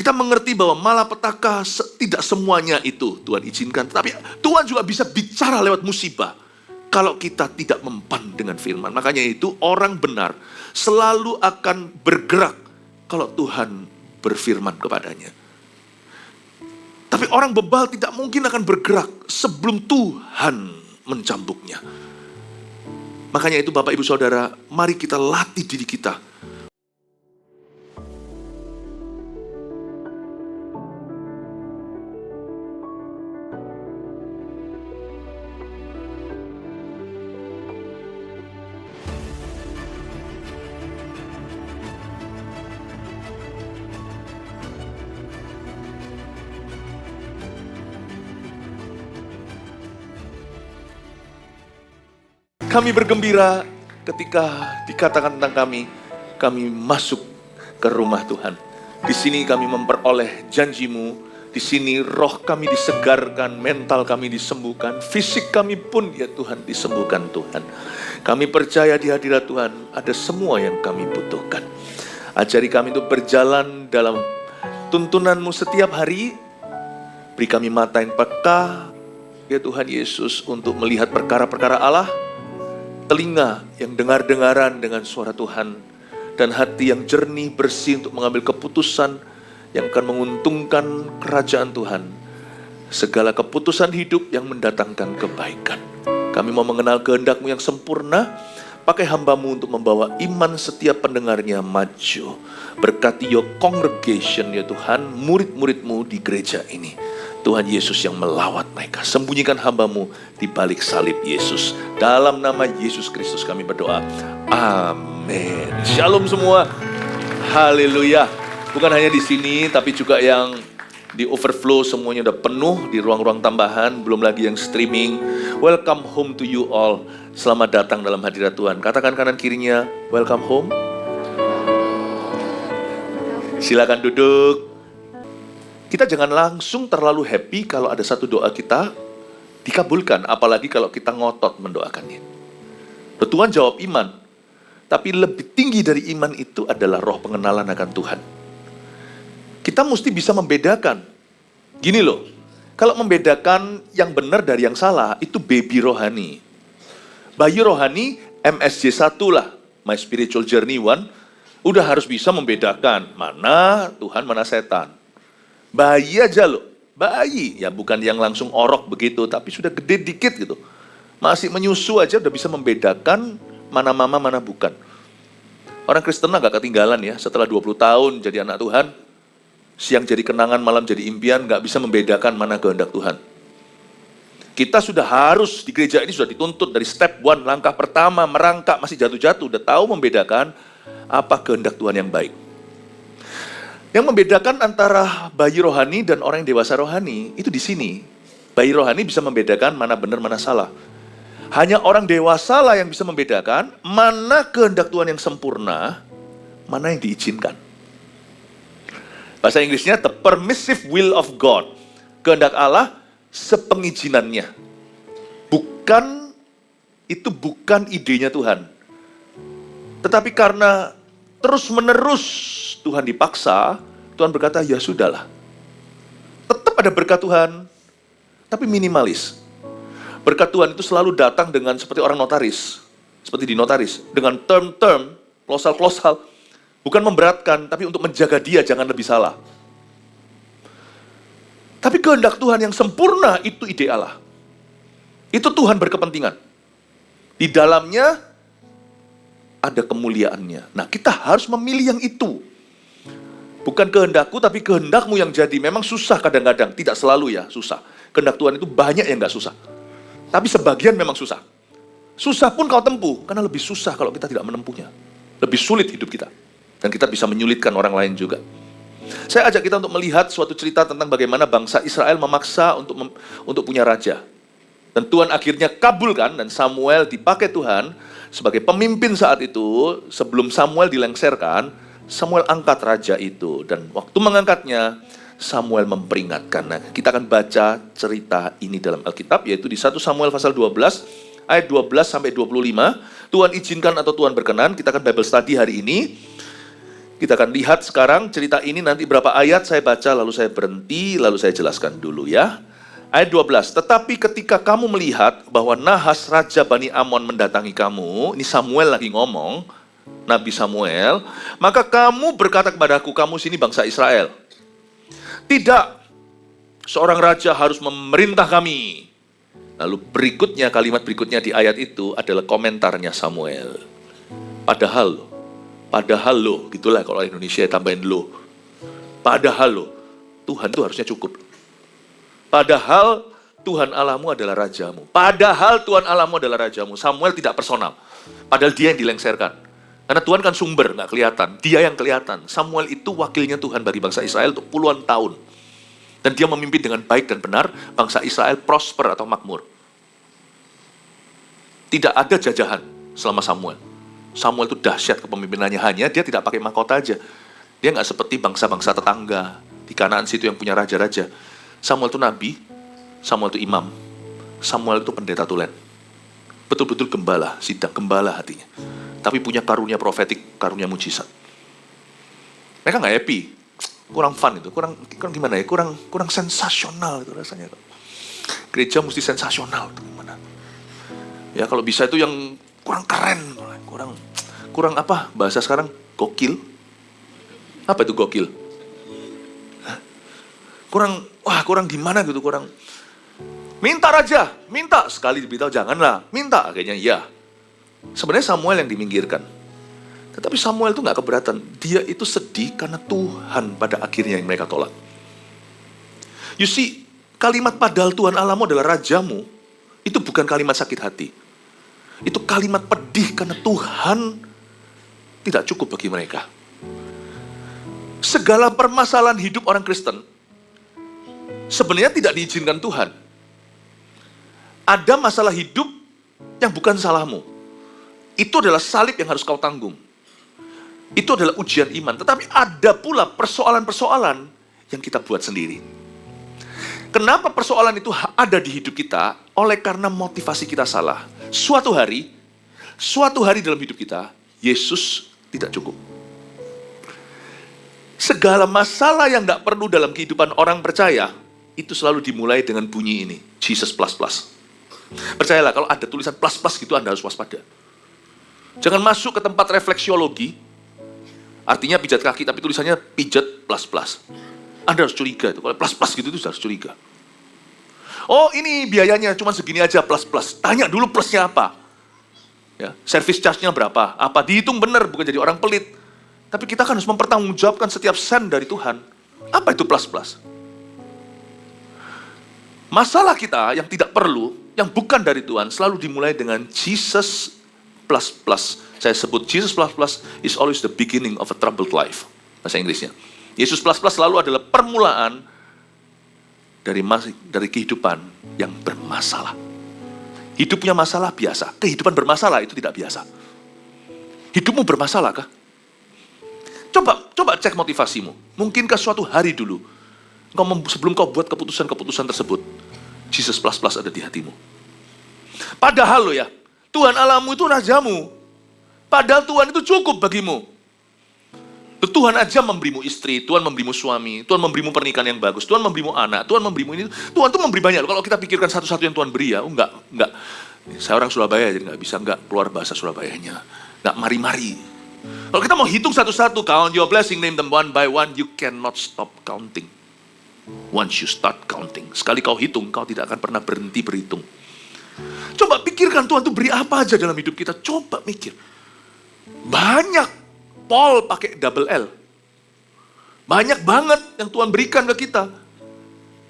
Kita mengerti bahwa malapetaka tidak semuanya itu Tuhan izinkan. Tapi Tuhan juga bisa bicara lewat musibah kalau kita tidak mempan dengan firman. Makanya itu orang benar selalu akan bergerak kalau Tuhan berfirman kepadanya. Tapi orang bebal tidak mungkin akan bergerak sebelum Tuhan mencambuknya. Makanya itu Bapak Ibu Saudara, mari kita latih diri kita. Kami bergembira ketika dikatakan tentang kami masuk ke rumah Tuhan. Di sini kami memperoleh janji-Mu, di sini roh kami disegarkan, mental kami disembuhkan, fisik kami pun ya Tuhan disembuhkan Tuhan. Kami percaya di hadirat Tuhan ada semua yang kami butuhkan. Ajari kami untuk berjalan dalam tuntunan-Mu setiap hari. Beri kami mata yang peka ya Tuhan Yesus untuk melihat perkara-perkara Allah, telinga yang dengar-dengaran dengan suara Tuhan, dan hati yang jernih bersih untuk mengambil keputusan yang akan menguntungkan kerajaan Tuhan. Segala keputusan hidup yang mendatangkan kebaikan. Kami mau mengenal kehendak-Mu yang sempurna. Pakai hamba-Mu untuk membawa iman setiap pendengarnya maju. Berkati your congregation ya Tuhan, murid-murid-Mu di gereja ini. Tuhan Yesus yang melawat mereka. Sembunyikan hamba-Mu di balik salib Yesus. Dalam nama Yesus Kristus kami berdoa. Amin. Shalom semua. Haleluya. Bukan hanya di sini, tapi juga yang di overflow semuanya udah penuh di ruang-ruang tambahan. Belum lagi yang streaming. Welcome home to you all. Selamat datang dalam hadirat Tuhan. Katakan kanan kirinya, welcome home. Silakan duduk. Kita jangan langsung terlalu happy kalau ada satu doa kita dikabulkan, apalagi kalau kita ngotot mendoakannya. Tuhan jawab iman, tapi lebih tinggi dari iman itu adalah roh pengenalan akan Tuhan. Kita mesti bisa membedakan. Gini loh, kalau membedakan yang benar dari yang salah, itu baby rohani. Bayi rohani MSJ 1 lah, My Spiritual Journey 1, udah harus bisa membedakan mana Tuhan, mana setan. Bayi aja loh, bayi. Ya bukan yang langsung orok begitu, tapi sudah gede dikit gitu. Masih menyusu aja udah bisa membedakan mana mama, mana bukan. Orang Kristen agak ketinggalan ya, setelah 20 tahun jadi anak Tuhan, siang jadi kenangan, malam jadi impian, gak bisa membedakan mana kehendak Tuhan. Kita sudah harus, di gereja ini sudah dituntut dari step 1, langkah pertama, merangkak, masih jatuh-jatuh, udah tahu membedakan apa kehendak Tuhan yang baik. Yang membedakan antara bayi rohani dan orang yang dewasa rohani, itu di sini. Bayi rohani bisa membedakan mana benar, mana salah. Hanya orang dewasa lah yang bisa membedakan mana kehendak Tuhan yang sempurna, mana yang diizinkan. Bahasa Inggrisnya, the permissive will of God. Kehendak Allah sepengizinannya. Itu bukan idenya Tuhan. Tetapi karena terus-menerus Tuhan dipaksa, Tuhan berkata, ya sudahlah. Tetap ada berkat Tuhan, tapi minimalis. Berkat Tuhan itu selalu datang dengan seperti orang notaris. Seperti di notaris. Dengan term-term, klosal-klosal. Bukan memberatkan, tapi untuk menjaga dia jangan lebih salah. Tapi kehendak Tuhan yang sempurna itu ide Allah. Itu Tuhan berkepentingan. Di dalamnya ada kemuliaannya. Nah, kita harus memilih yang itu. Bukan kehendakku, tapi kehendak-Mu yang jadi. Memang susah kadang-kadang, tidak selalu ya, susah. Kehendak Tuhan itu banyak yang gak susah. Tapi sebagian memang susah. Susah pun kau tempuh, karena lebih susah kalau kita tidak menempuhnya. Lebih sulit hidup kita. Dan kita bisa menyulitkan orang lain juga. Saya ajak kita untuk melihat suatu cerita tentang bagaimana bangsa Israel memaksa untuk punya raja. Dan Tuhan akhirnya kabulkan, dan Samuel dipakai Tuhan sebagai pemimpin saat itu. Sebelum Samuel dilengserkan, Samuel angkat raja itu, dan waktu mengangkatnya, Samuel memperingatkan. Nah, kita akan baca cerita ini dalam Alkitab, yaitu di 1 Samuel pasal 12, ayat 12 sampai 25. Tuhan izinkan atau Tuhan berkenan, kita akan Bible study hari ini. Kita akan lihat sekarang cerita ini nanti berapa ayat saya baca, lalu saya berhenti, lalu saya jelaskan dulu ya. Ayat 12, tetapi ketika kamu melihat bahwa Nahas Raja Bani Amon mendatangi kamu, ini Samuel lagi ngomong, Nabi Samuel, maka kamu berkata kepadaku, kamu sini bangsa Israel. Tidak, seorang raja harus memerintah kami. Lalu berikutnya, kalimat berikutnya di ayat itu adalah komentarnya Samuel. Padahal lo, gitulah kalau Indonesia tambahin lo. Padahal lo, Tuhan itu harusnya cukup. Padahal Tuhan Allahmu adalah rajamu. Padahal Tuhan Allahmu adalah rajamu. Samuel tidak personal. Padahal dia yang dilengserkan. Karena Tuhan kan sumber, nggak kelihatan. Dia yang kelihatan. Samuel itu wakilnya Tuhan bagi bangsa Israel untuk puluhan tahun. Dan dia memimpin dengan baik dan benar, bangsa Israel prosper atau makmur. Tidak ada jajahan selama Samuel. Samuel itu dahsyat kepemimpinannya, hanya dia tidak pakai mahkota aja. Dia nggak seperti bangsa-bangsa tetangga di Kanaan situ yang punya raja-raja. Samuel itu nabi, Samuel itu imam, Samuel itu pendeta tulen. Betul-betul gembala, sidang gembala hatinya. Tapi punya karunia profetik, karunia mujizat. Mereka nggak happy, kurang fun itu, kurang gimana ya, kurang sensasional itu rasanya. Gereja mesti sensasional itu gimana? Ya kalau bisa itu yang kurang keren, kurang apa bahasa sekarang, gokil. Apa itu gokil? Kurang gimana gitu, kurang. Minta raja, minta. Sekali diberitahu janganlah, minta. Akhirnya iya. Sebenarnya Samuel yang diminggirkan. Tetapi Samuel itu gak keberatan. Dia itu sedih karena Tuhan pada akhirnya yang mereka tolak. You see, kalimat padahal Tuhan Allahmu adalah rajamu, itu bukan kalimat sakit hati. Itu kalimat pedih karena Tuhan tidak cukup bagi mereka. Segala permasalahan hidup orang Kristen sebenarnya tidak diizinkan Tuhan. Ada masalah hidup yang bukan salahmu. Itu adalah salib yang harus kau tanggung. Itu adalah ujian iman. Tetapi ada pula persoalan-persoalan yang kita buat sendiri. Kenapa persoalan itu ada di hidup kita? Oleh karena motivasi kita salah. Suatu hari dalam hidup kita, Yesus tidak cukup. Segala masalah yang tidak perlu dalam kehidupan orang percaya, itu selalu dimulai dengan bunyi ini, Jesus plus plus. Percayalah, kalau ada tulisan plus plus gitu, Anda harus waspada. Jangan masuk ke tempat refleksiologi, artinya pijat kaki, tapi tulisannya pijat plus plus. Anda harus curiga itu, kalau plus plus gitu itu harus curiga. Oh ini biayanya cuma segini aja plus plus. Tanya dulu plusnya apa. Ya, service charge-nya berapa? Apa dihitung benar, bukan jadi orang pelit. Tapi kita kan harus mempertanggungjawabkan setiap sen dari Tuhan. Apa itu plus plus? Masalah kita yang tidak perlu, yang bukan dari Tuhan, selalu dimulai dengan Jesus plus plus. Saya sebut Jesus plus plus is always the beginning of a troubled life. Bahasa Inggrisnya. Yesus plus plus selalu adalah permulaan dari kehidupan yang bermasalah. Hidupnya masalah biasa, kehidupan bermasalah itu tidak biasa. Hidupmu bermasalah kah? Coba cek motivasimu. Mungkinkah suatu hari dulu, sebelum kau buat keputusan-keputusan tersebut, Jesus plus plus ada di hatimu. Padahal lo ya, Tuhan Allahmu itu rajamu. Padahal Tuhan itu cukup bagimu. Tuhan aja memberimu istri, Tuhan memberimu suami, Tuhan memberimu pernikahan yang bagus, Tuhan memberimu anak, Tuhan memberimu ini. Tuhan tuh memberi banyak. Kalau kita pikirkan satu-satu yang Tuhan beri ya, enggak. Saya orang Surabaya jadi enggak bisa keluar bahasa Surabayanya. Enggak mari-mari. Kalau kita mau hitung satu-satu, count your blessing, name them one by one, you cannot stop counting. Once you start counting, sekali kau hitung, kau tidak akan pernah berhenti berhitung. Coba pikirkan Tuhan tuh beri apa aja dalam hidup kita. Coba mikir. Banyak. Paul pakai double L. Banyak banget yang Tuhan berikan ke kita.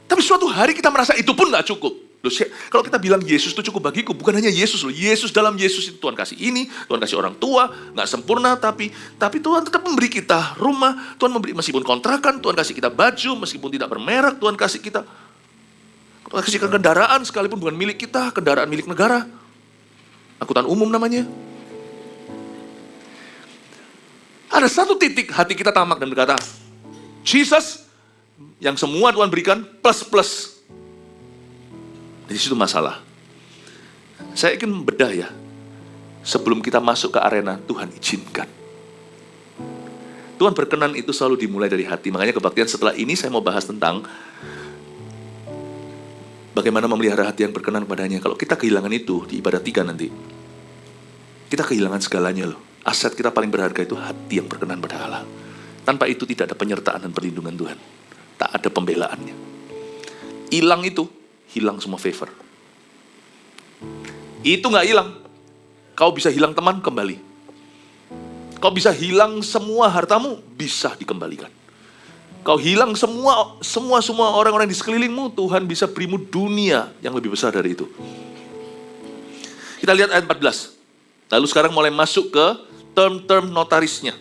Tapi suatu hari kita merasa itu pun gak cukup. Loh, kalau kita bilang Yesus itu cukup bagiku, bukan hanya Yesus loh. Yesus dalam Yesus itu Tuhan kasih ini, Tuhan kasih orang tua, gak sempurna tapi Tuhan tetap memberi kita rumah, Tuhan memberi meskipun kontrakan, Tuhan kasih kita baju, meskipun tidak bermerek, Tuhan kasih kita kendaraan sekalipun bukan milik kita, kendaraan milik negara. Angkutan umum namanya. Ada satu titik hati kita tamak dan berkata, Jesus, yang semua Tuhan berikan, plus. Di situ masalah. Saya ingin bedah ya, sebelum kita masuk ke arena, Tuhan izinkan. Tuhan berkenan itu selalu dimulai dari hati. Makanya kebaktian setelah ini saya mau bahas tentang bagaimana memelihara hati yang berkenan padanya. Kalau kita kehilangan itu di ibadah 3 nanti, kita kehilangan segalanya loh. Aset kita paling berharga itu hati yang berkenan pada Allah. Tanpa itu tidak ada penyertaan dan perlindungan Tuhan. Tak ada pembelaannya. Hilang itu, hilang semua favor. Itu nggak hilang. Kau bisa hilang teman, kembali. Kau bisa hilang semua hartamu, bisa dikembalikan. Kau hilang semua orang-orang di sekelilingmu, Tuhan bisa berimu dunia yang lebih besar dari itu. Kita lihat ayat 14. Lalu sekarang mulai masuk ke term-term notarisnya.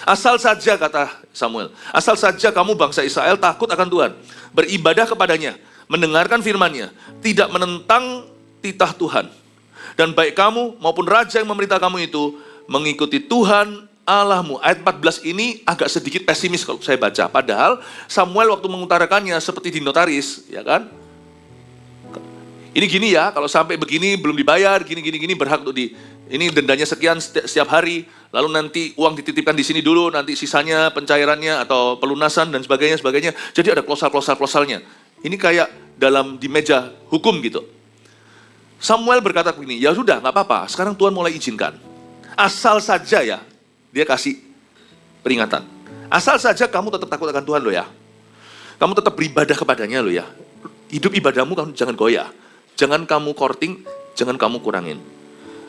Asal saja, kata Samuel, asal saja kamu bangsa Israel takut akan Tuhan, beribadah kepadanya, mendengarkan firman-Nya, tidak menentang titah Tuhan. Dan baik kamu maupun raja yang memerintah kamu itu mengikuti Tuhan Allahmu. Ayat 14 ini agak sedikit pesimis kalau saya baca. Padahal Samuel waktu mengutarakannya seperti di notaris, ya kan? Ini gini ya, kalau sampai begini belum dibayar, gini berhak untuk ini dendanya sekian setiap hari, lalu nanti uang dititipkan di sini dulu, nanti sisanya pencairannya atau pelunasan dan sebagainya. Jadi ada klausal-klausalnya. Ini kayak di meja hukum gitu. Samuel berkata begini, ya sudah, nggak apa-apa, sekarang Tuhan mulai izinkan. Asal saja ya, dia kasih peringatan. Asal saja kamu tetap takut akan Tuhan loh ya. Kamu tetap beribadah kepadanya loh ya. Hidup ibadahmu kamu jangan goyah. Jangan kamu korting, jangan kamu kurangin.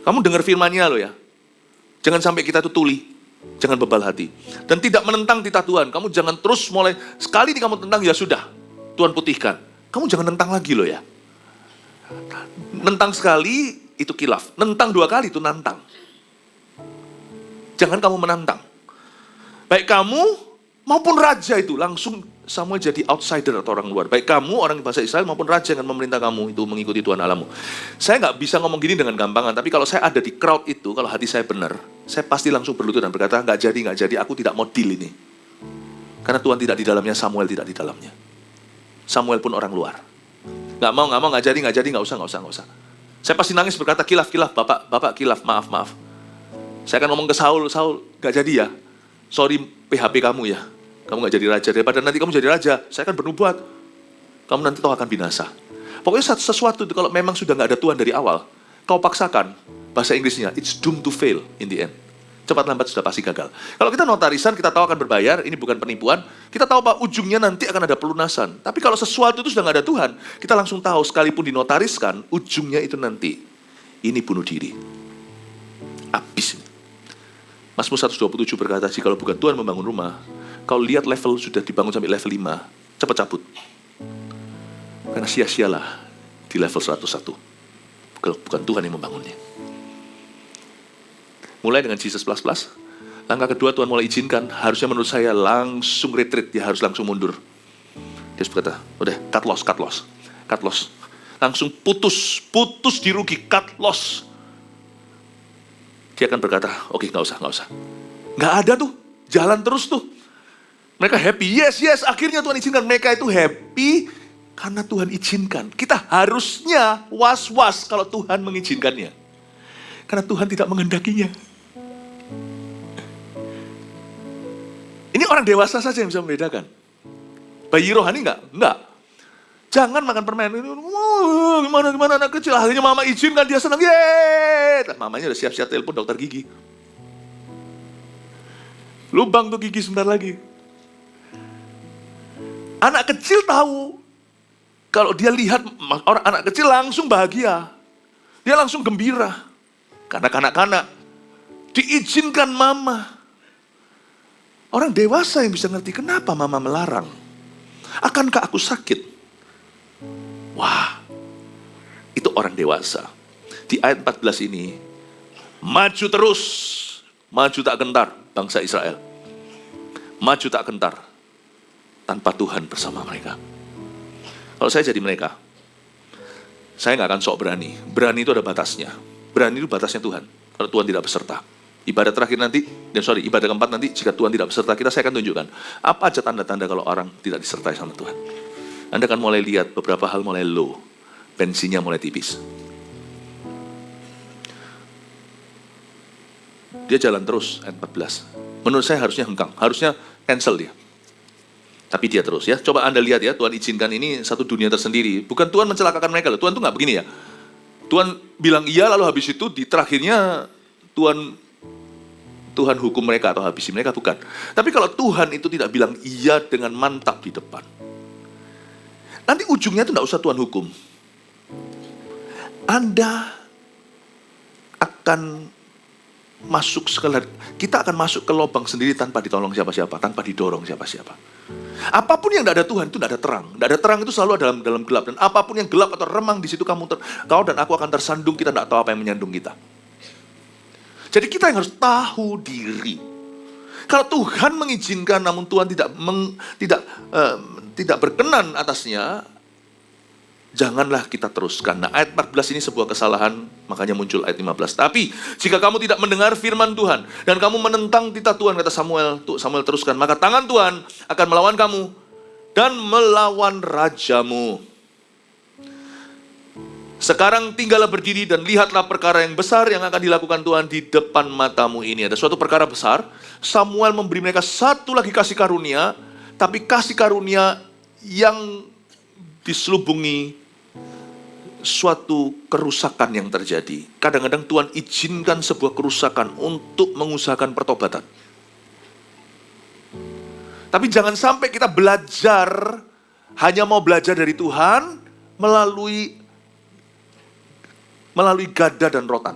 Kamu dengar firman-Nya loh ya. Jangan sampai kita tuh tuli. Jangan bebal hati. Dan tidak menentang titah Tuhan. Kamu jangan terus mulai, sekali kamu tentang ya sudah. Tuhan putihkan. Kamu jangan nentang lagi loh ya. Nentang sekali itu kilaf. Nentang 2 kali itu nantang. Jangan kamu menantang. Baik kamu maupun raja itu langsung Samuel jadi outsider atau orang luar. Baik kamu orang bahasa Israel maupun raja yang memerintah kamu itu mengikuti Tuhan Allahmu. Saya nggak bisa ngomong gini dengan gampangan. Tapi kalau saya ada di crowd itu, kalau hati saya benar, saya pasti langsung berlutut dan berkata nggak jadi. Aku tidak mau deal ini. Karena Tuhan tidak di dalamnya, Samuel tidak di dalamnya. Samuel pun orang luar. Nggak mau, nggak jadi, nggak usah. Saya pasti nangis berkata kilaf, bapak kilaf, maaf. Saya akan ngomong ke Saul, gak jadi ya. Sorry PHP kamu ya. Kamu gak jadi raja. Daripada nanti kamu jadi raja, saya akan bernubuat. Kamu nanti tahu akan binasa. Pokoknya sesuatu itu kalau memang sudah gak ada Tuhan dari awal, kau paksakan, bahasa Inggrisnya, it's doomed to fail in the end. Cepat lambat sudah pasti gagal. Kalau kita notarisan, kita tahu akan berbayar, ini bukan penipuan, kita tahu Pak, ujungnya nanti akan ada pelunasan. Tapi kalau sesuatu itu sudah gak ada Tuhan, kita langsung tahu, sekalipun dinotariskan, ujungnya itu nanti, ini bunuh diri. Habis ini. Mazmur 127 berkata, jikalau bukan Tuhan membangun rumah, kau lihat level sudah dibangun sampai level 5, cepat cabut. Karena sia-sialah di level 101. Kalau bukan Tuhan yang membangunnya. Mulai dengan Jesus++, langkah kedua Tuhan mulai izinkan, harusnya menurut saya langsung retreat, dia harus langsung mundur. Dia berkata, udah cut loss. Langsung putus dirugi, cut loss. Dia akan berkata, oke, nggak usah. Nggak ada tuh, jalan terus tuh. Mereka happy, yes, akhirnya Tuhan izinkan. Mereka itu happy karena Tuhan izinkan. Kita harusnya was-was kalau Tuhan mengizinkannya. Karena Tuhan tidak menghendakinya. Ini orang dewasa saja yang bisa membedakan. Bayi rohani enggak. Jangan makan permen. Gimana anak kecil. Akhirnya mama izinkan, dia senang. Yeay. Mamanya udah siap-siap telepon dokter gigi. Lubang tuh gigi sebentar lagi. Anak kecil tahu. Kalau dia lihat orang anak kecil langsung bahagia. Dia langsung gembira. Karena kanak-kanak diizinkan mama. Orang dewasa yang bisa ngerti kenapa mama melarang. Akankah aku sakit? Wah, itu orang dewasa. Di ayat 14 ini, maju terus, maju tak gentar bangsa Israel. Maju tak gentar, tanpa Tuhan bersama mereka. Kalau saya jadi mereka, saya nggak akan sok berani. Berani itu ada batasnya. Berani itu batasnya Tuhan. Kalau Tuhan tidak beserta. Ibadah terakhir nanti, ibadah keempat nanti, jika Tuhan tidak beserta kita, saya akan tunjukkan. Apa aja tanda-tanda kalau orang tidak disertai sama Tuhan. Anda akan mulai lihat beberapa hal mulai low. Bensinnya mulai tipis. Dia jalan terus, ayat 14. Menurut saya harusnya hengkang, harusnya cancel dia. Tapi dia terus ya. Coba Anda lihat ya, Tuhan izinkan ini satu dunia tersendiri. Bukan Tuhan mencelakakan mereka loh. Tuhan tuh nggak begini ya. Tuhan bilang iya, lalu habis itu di terakhirnya Tuhan hukum mereka atau habisi mereka, bukan. Tapi kalau Tuhan itu tidak bilang iya dengan mantap di depan, nanti ujungnya itu tidak usah Tuhan hukum. Anda akan kita akan masuk ke lubang sendiri tanpa ditolong siapa-siapa, tanpa didorong siapa-siapa. Apapun yang tidak ada Tuhan itu tidak ada terang. Tidak ada terang itu selalu dalam gelap. Dan apapun yang gelap atau remang di situ kau dan aku akan tersandung. Kita tidak tahu apa yang menyandung kita. Jadi kita yang harus tahu diri. Kalau Tuhan mengizinkan namun Tuhan tidak berkenan atasnya, janganlah kita teruskan. Nah, ayat 14 ini sebuah kesalahan, makanya muncul ayat 15. Tapi jika kamu tidak mendengar firman Tuhan dan kamu menentang titah Tuhan, kata Samuel teruskan, maka tangan Tuhan akan melawan kamu dan melawan rajamu. Sekarang tinggallah berdiri dan lihatlah perkara yang besar yang akan dilakukan Tuhan di depan matamu ini. Ada suatu perkara besar, Samuel memberi mereka satu lagi kasih karunia, tapi kasih karunia yang diselubungi suatu kerusakan yang terjadi. Kadang-kadang Tuhan izinkan sebuah kerusakan untuk mengusahakan pertobatan. Tapi jangan sampai kita belajar, hanya mau belajar dari Tuhan melalui gada dan rotan.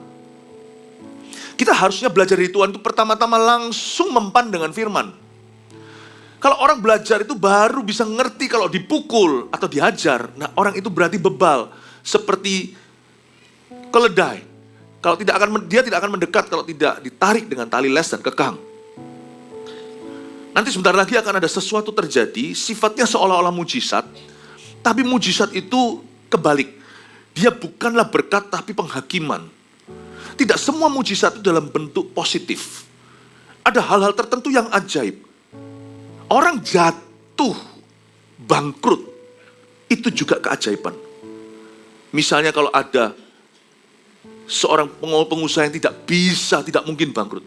Kita harusnya belajar dari Tuhan itu pertama-tama langsung mempan dengan firman. Kalau orang belajar itu baru bisa ngerti kalau dipukul atau dihajar. Nah, orang itu berarti bebal, seperti keledai. Dia tidak akan mendekat kalau tidak ditarik dengan tali les dan kekang. Nanti sebentar lagi akan ada sesuatu terjadi, sifatnya seolah-olah mujizat, tapi mujizat itu kebalik. Dia bukanlah berkat tapi penghakiman. Tidak semua mujizat itu dalam bentuk positif. Ada hal-hal tertentu yang ajaib. Orang jatuh, bangkrut, itu juga keajaiban. Misalnya kalau ada seorang pengusaha yang tidak mungkin bangkrut.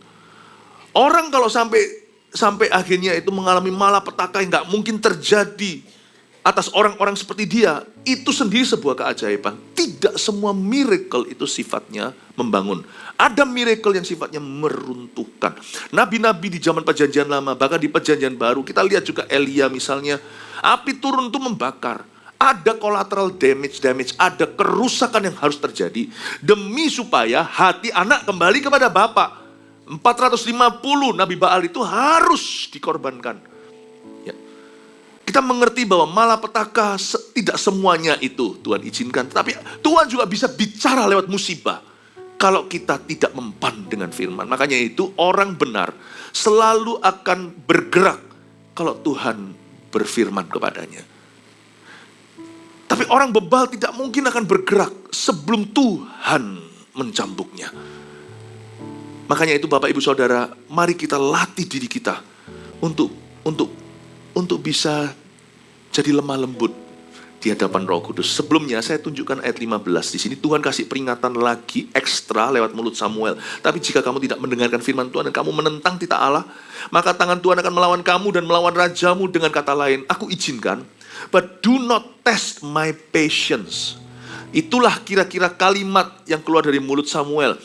Orang kalau sampai akhirnya itu mengalami malapetaka yang nggak mungkin terjadi atas orang-orang seperti dia, itu sendiri sebuah keajaiban. Tidak semua miracle itu sifatnya membangun. Ada miracle yang sifatnya meruntuhkan. Nabi-nabi di zaman perjanjian lama, bahkan di perjanjian baru, kita lihat juga Elia misalnya, api turun itu membakar. Ada collateral damage, ada kerusakan yang harus terjadi demi supaya hati anak kembali kepada Bapa. 450 Nabi Baal itu harus dikorbankan. Kita mengerti bahwa malapetaka tidak semuanya itu Tuhan izinkan. Tapi Tuhan juga bisa bicara lewat musibah kalau kita tidak mempan dengan firman. Makanya itu orang benar selalu akan bergerak kalau Tuhan berfirman kepadanya. Tapi orang bebal tidak mungkin akan bergerak sebelum Tuhan mencambuknya. Makanya itu Bapak Ibu Saudara, mari kita latih diri kita untuk bisa jadi lemah lembut di hadapan Roh Kudus. Sebelumnya saya tunjukkan ayat 15. Di sini Tuhan kasih peringatan lagi ekstra lewat mulut Samuel. Tapi jika kamu tidak mendengarkan firman Tuhan dan kamu menentang titah Allah, maka tangan Tuhan akan melawan kamu dan melawan rajamu. Dengan kata lain, aku izinkan, but do not test my patience. Itulah kira-kira kalimat yang keluar dari mulut Samuel.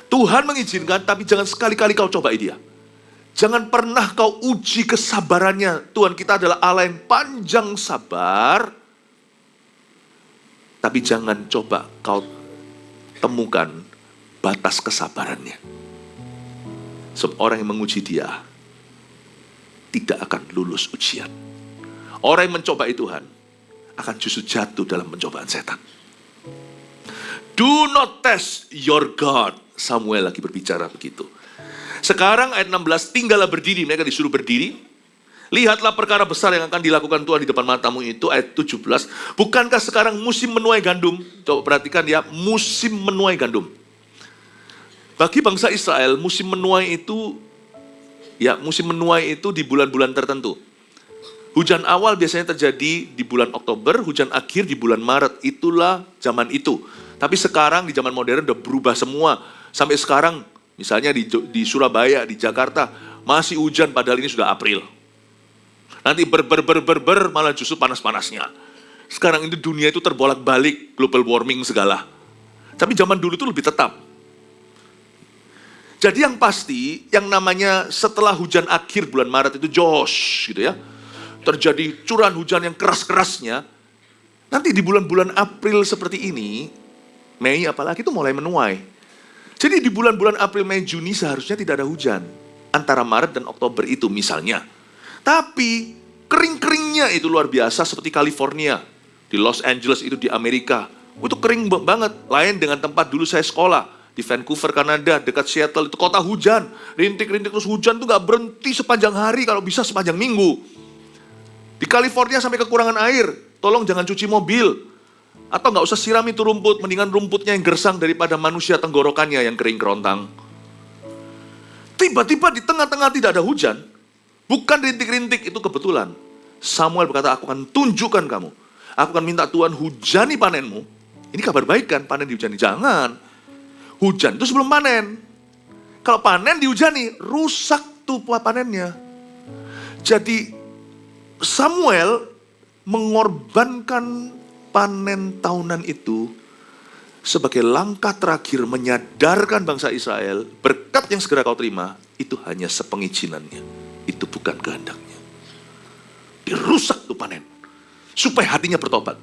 Tuhan mengizinkan, tapi jangan sekali-kali kau cobai dia. Jangan pernah kau uji kesabarannya. Tuhan kita adalah Allah yang panjang sabar. Tapi jangan coba kau temukan batas kesabarannya. Sebab orang yang menguji dia tidak akan lulus ujian. Orang yang mencobai Tuhan akan justru jatuh dalam pencobaan setan. Do not test your God. Samuel lagi berbicara begitu. Sekarang ayat 16, tinggallah berdiri. Mereka disuruh berdiri. Lihatlah perkara besar yang akan dilakukan Tuhan di depan matamu itu. Ayat 17, bukankah sekarang musim menuai gandum? Coba perhatikan ya, musim menuai gandum. Bagi bangsa Israel, musim menuai itu di bulan-bulan tertentu. Hujan awal biasanya terjadi di bulan Oktober, hujan akhir di bulan Maret. Itulah zaman itu. Tapi sekarang di zaman modern udah berubah semua. Sampai sekarang, misalnya di Surabaya, di Jakarta, masih hujan padahal ini sudah April. Nanti malah justru panas-panasnya. Sekarang ini dunia itu terbolak-balik, global warming segala. Tapi zaman dulu itu lebih tetap. Jadi yang pasti, yang namanya setelah hujan akhir bulan Maret itu Josh, gitu ya. Terjadi curahan hujan yang keras-kerasnya. Nanti di bulan-bulan April seperti ini, Mei apalagi itu mulai menuai. Jadi di bulan-bulan April, Mei, Juni seharusnya tidak ada hujan. Antara Maret dan Oktober itu misalnya. Tapi kering-keringnya itu luar biasa seperti California. Di Los Angeles itu di Amerika. Itu kering banget. Lain dengan tempat dulu saya sekolah. Di Vancouver, Kanada, dekat Seattle. Itu kota hujan. Rintik-rintik terus hujan tuh gak berhenti sepanjang hari. Kalau bisa sepanjang minggu. Di California sampai kekurangan air. Tolong jangan cuci mobil. Atau nggak usah siram itu rumput, mendingan rumputnya yang gersang daripada manusia tenggorokannya yang kering kerontang. Tiba-tiba di tengah-tengah tidak ada hujan, bukan rintik-rintik, itu kebetulan. Samuel berkata, aku akan tunjukkan kamu. Aku akan minta Tuhan hujani panenmu. Ini kabar baik kan, panen dihujani? Jangan. Hujan itu sebelum panen. Kalau panen dihujani, rusak tuh panennya. Jadi Samuel mengorbankan panen tahunan itu sebagai langkah terakhir menyadarkan bangsa Israel, berkat yang segera kau terima, itu hanya sepengizinannya. Itu bukan kehendaknya. Dirusak tuh panen. Supaya hatinya bertobat.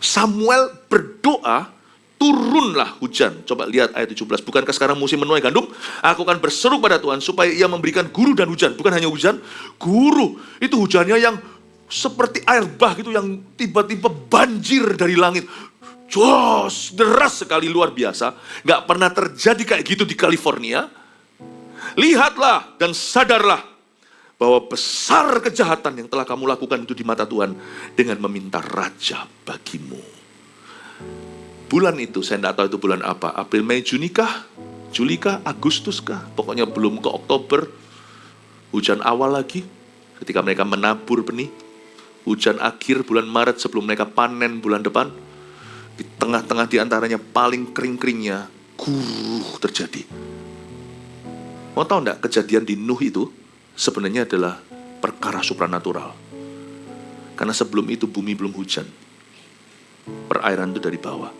Samuel berdoa, turunlah hujan. Coba lihat ayat 17. Bukankah sekarang musim menuai gandum? Aku akan berseru pada Tuhan supaya ia memberikan guru dan hujan. Bukan hanya hujan, guru. Itu hujannya yang seperti air bah gitu yang tiba-tiba banjir dari langit. Jos, deras sekali, luar biasa. Gak pernah terjadi kayak gitu di California. Lihatlah dan sadarlah bahwa besar kejahatan yang telah kamu lakukan itu di mata Tuhan dengan meminta raja bagimu. Bulan itu, saya tidak tahu itu bulan apa. April, Mei, Juni kah? Juli kah? Agustus kah? Pokoknya belum ke Oktober. Hujan awal lagi ketika mereka menabur benih. Hujan akhir bulan Maret sebelum mereka panen bulan depan. Di tengah-tengah diantaranya paling kering-keringnya guruh terjadi. Mau tahu enggak, kejadian di Nuh itu sebenarnya adalah perkara supranatural. Karena sebelum itu bumi belum hujan. Perairan itu dari bawah.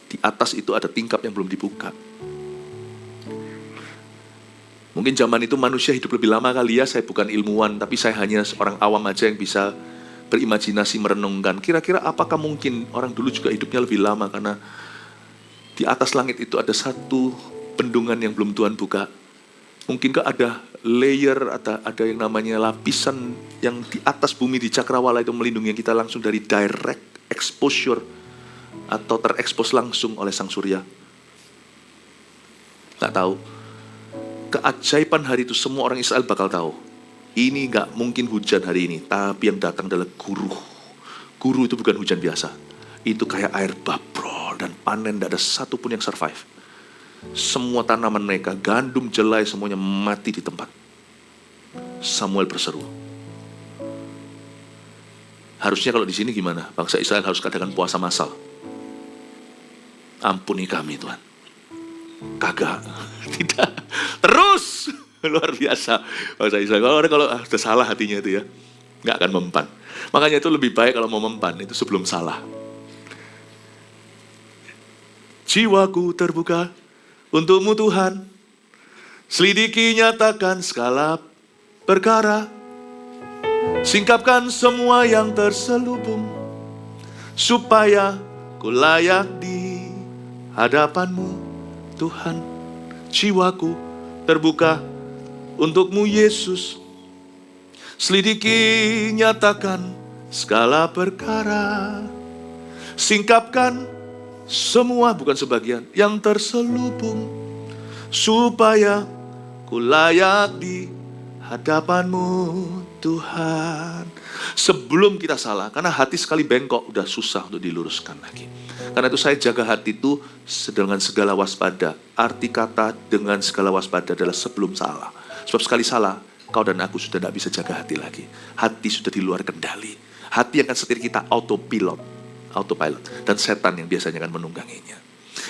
Di atas itu ada tingkap yang belum dibuka. Mungkin zaman itu manusia hidup lebih lama kali ya, saya bukan ilmuwan, tapi saya hanya seorang awam aja yang bisa berimajinasi merenungkan. Kira-kira apakah mungkin orang dulu juga hidupnya lebih lama karena di atas langit itu ada satu bendungan yang belum Tuhan buka. Mungkinkah ada layer, ada yang namanya lapisan yang di atas bumi di cakrawala itu melindungi kita langsung dari direct exposure atau terekspos langsung oleh sang surya? Gak tahu. Keajaiban hari itu semua orang Israel bakal tahu. Ini gak mungkin hujan hari ini, tapi yang datang adalah guru. Guru itu bukan hujan biasa. Itu kayak air bah, bro, dan panen gak ada satu pun yang survive. Semua tanaman mereka, gandum, jelai, semuanya mati di tempat. Samuel berseru. Harusnya kalau di sini gimana? Bangsa Israel harus katakan puasa massal. Ampuni kami Tuhan. Kagak, tidak. Terus, luar biasa. Bangsa Israel, kalau sudah salah hatinya itu ya, nggak akan mempan. Makanya itu lebih baik kalau mau mempan, itu sebelum salah. Jiwaku terbuka untukmu Tuhan. Selidiki, nyatakan segala perkara. Singkapkan semua yang terselubung, supaya ku layak di hadapanmu Tuhan. Jiwaku terbuka untukmu Yesus. Selidiki, nyatakan segala perkara. Singkapkan semua, bukan sebagian, yang terselubung, supaya ku layak di hadapanmu Tuhan. Sebelum kita salah, karena hati sekali bengkok udah susah untuk diluruskan lagi. Karena itu saya jaga hati itu dengan segala waspada. Arti kata dengan segala waspada adalah sebelum salah. Sebab sekali salah, kau dan aku sudah tidak bisa jaga hati lagi. Hati sudah di luar kendali. Hati yang akan setir kita autopilot. Dan setan yang biasanya akan menungganginya.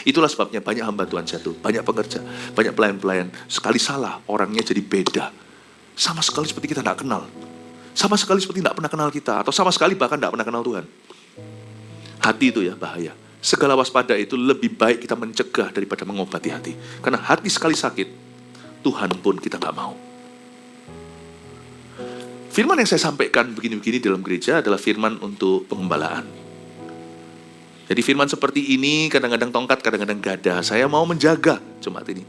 Itulah sebabnya banyak hamba Tuhan jatuh, banyak pekerja, banyak pelayan-pelayan. Sekali salah, orangnya jadi beda. Sama sekali seperti kita tidak kenal. Sama sekali seperti tidak pernah kenal kita. Atau sama sekali bahkan tidak pernah kenal Tuhan. Hati itu ya bahaya. Segala waspada itu lebih baik kita mencegah daripada mengobati hati. Karena hati sekali sakit, Tuhan pun kita nggak mau. Firman yang saya sampaikan begini-begini dalam gereja adalah firman untuk pengembalaan. Jadi firman seperti ini kadang-kadang tongkat, kadang-kadang gada. Saya mau menjaga jemaat ini.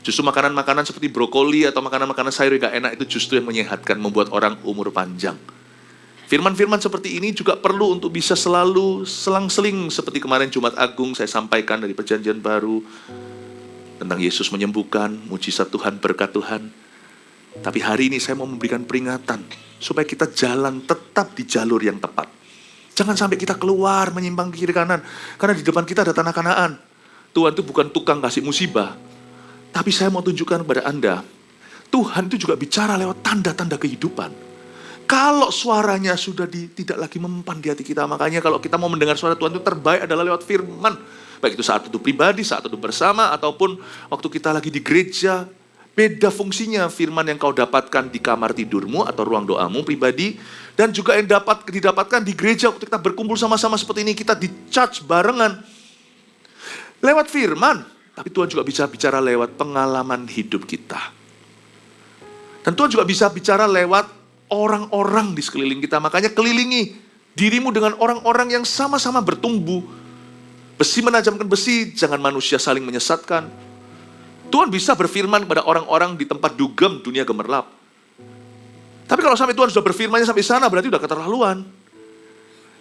Justru makanan-makanan seperti brokoli atau makanan-makanan sayur yang gak enak itu justru yang menyehatkan, membuat orang umur panjang. Firman-firman seperti ini juga perlu untuk bisa selalu selang-seling. Seperti kemarin Jumat Agung saya sampaikan dari Perjanjian Baru. Tentang Yesus menyembuhkan, mujizat Tuhan, berkat Tuhan. Tapi hari ini saya mau memberikan peringatan supaya kita jalan tetap di jalur yang tepat. Jangan sampai kita keluar menyimpang ke kiri kanan. Karena di depan kita ada tanah Kanaan. Tuhan itu bukan tukang kasih musibah. Tapi saya mau tunjukkan kepada Anda, Tuhan itu juga bicara lewat tanda-tanda kehidupan. Kalau suaranya sudah tidak lagi mempan di hati kita, makanya kalau kita mau mendengar suara Tuhan itu terbaik adalah lewat firman. Baik itu saat itu pribadi, saat itu bersama, ataupun waktu kita lagi di gereja. Beda fungsinya firman yang kau dapatkan di kamar tidurmu atau ruang doamu pribadi, dan juga yang didapatkan di gereja waktu kita berkumpul sama-sama seperti ini, kita di-charge barengan. Lewat firman, tapi Tuhan juga bisa bicara lewat pengalaman hidup kita. Dan Tuhan juga bisa bicara lewat orang-orang di sekeliling kita. Makanya kelilingi dirimu dengan orang-orang yang sama-sama bertumbuh. Besi menajamkan besi, jangan manusia saling menyesatkan. Tuhan bisa berfirman kepada orang-orang di tempat dugem dunia gemerlap. Tapi kalau sampai Tuhan sudah berfirmannya sampai sana, berarti sudah keterlaluan.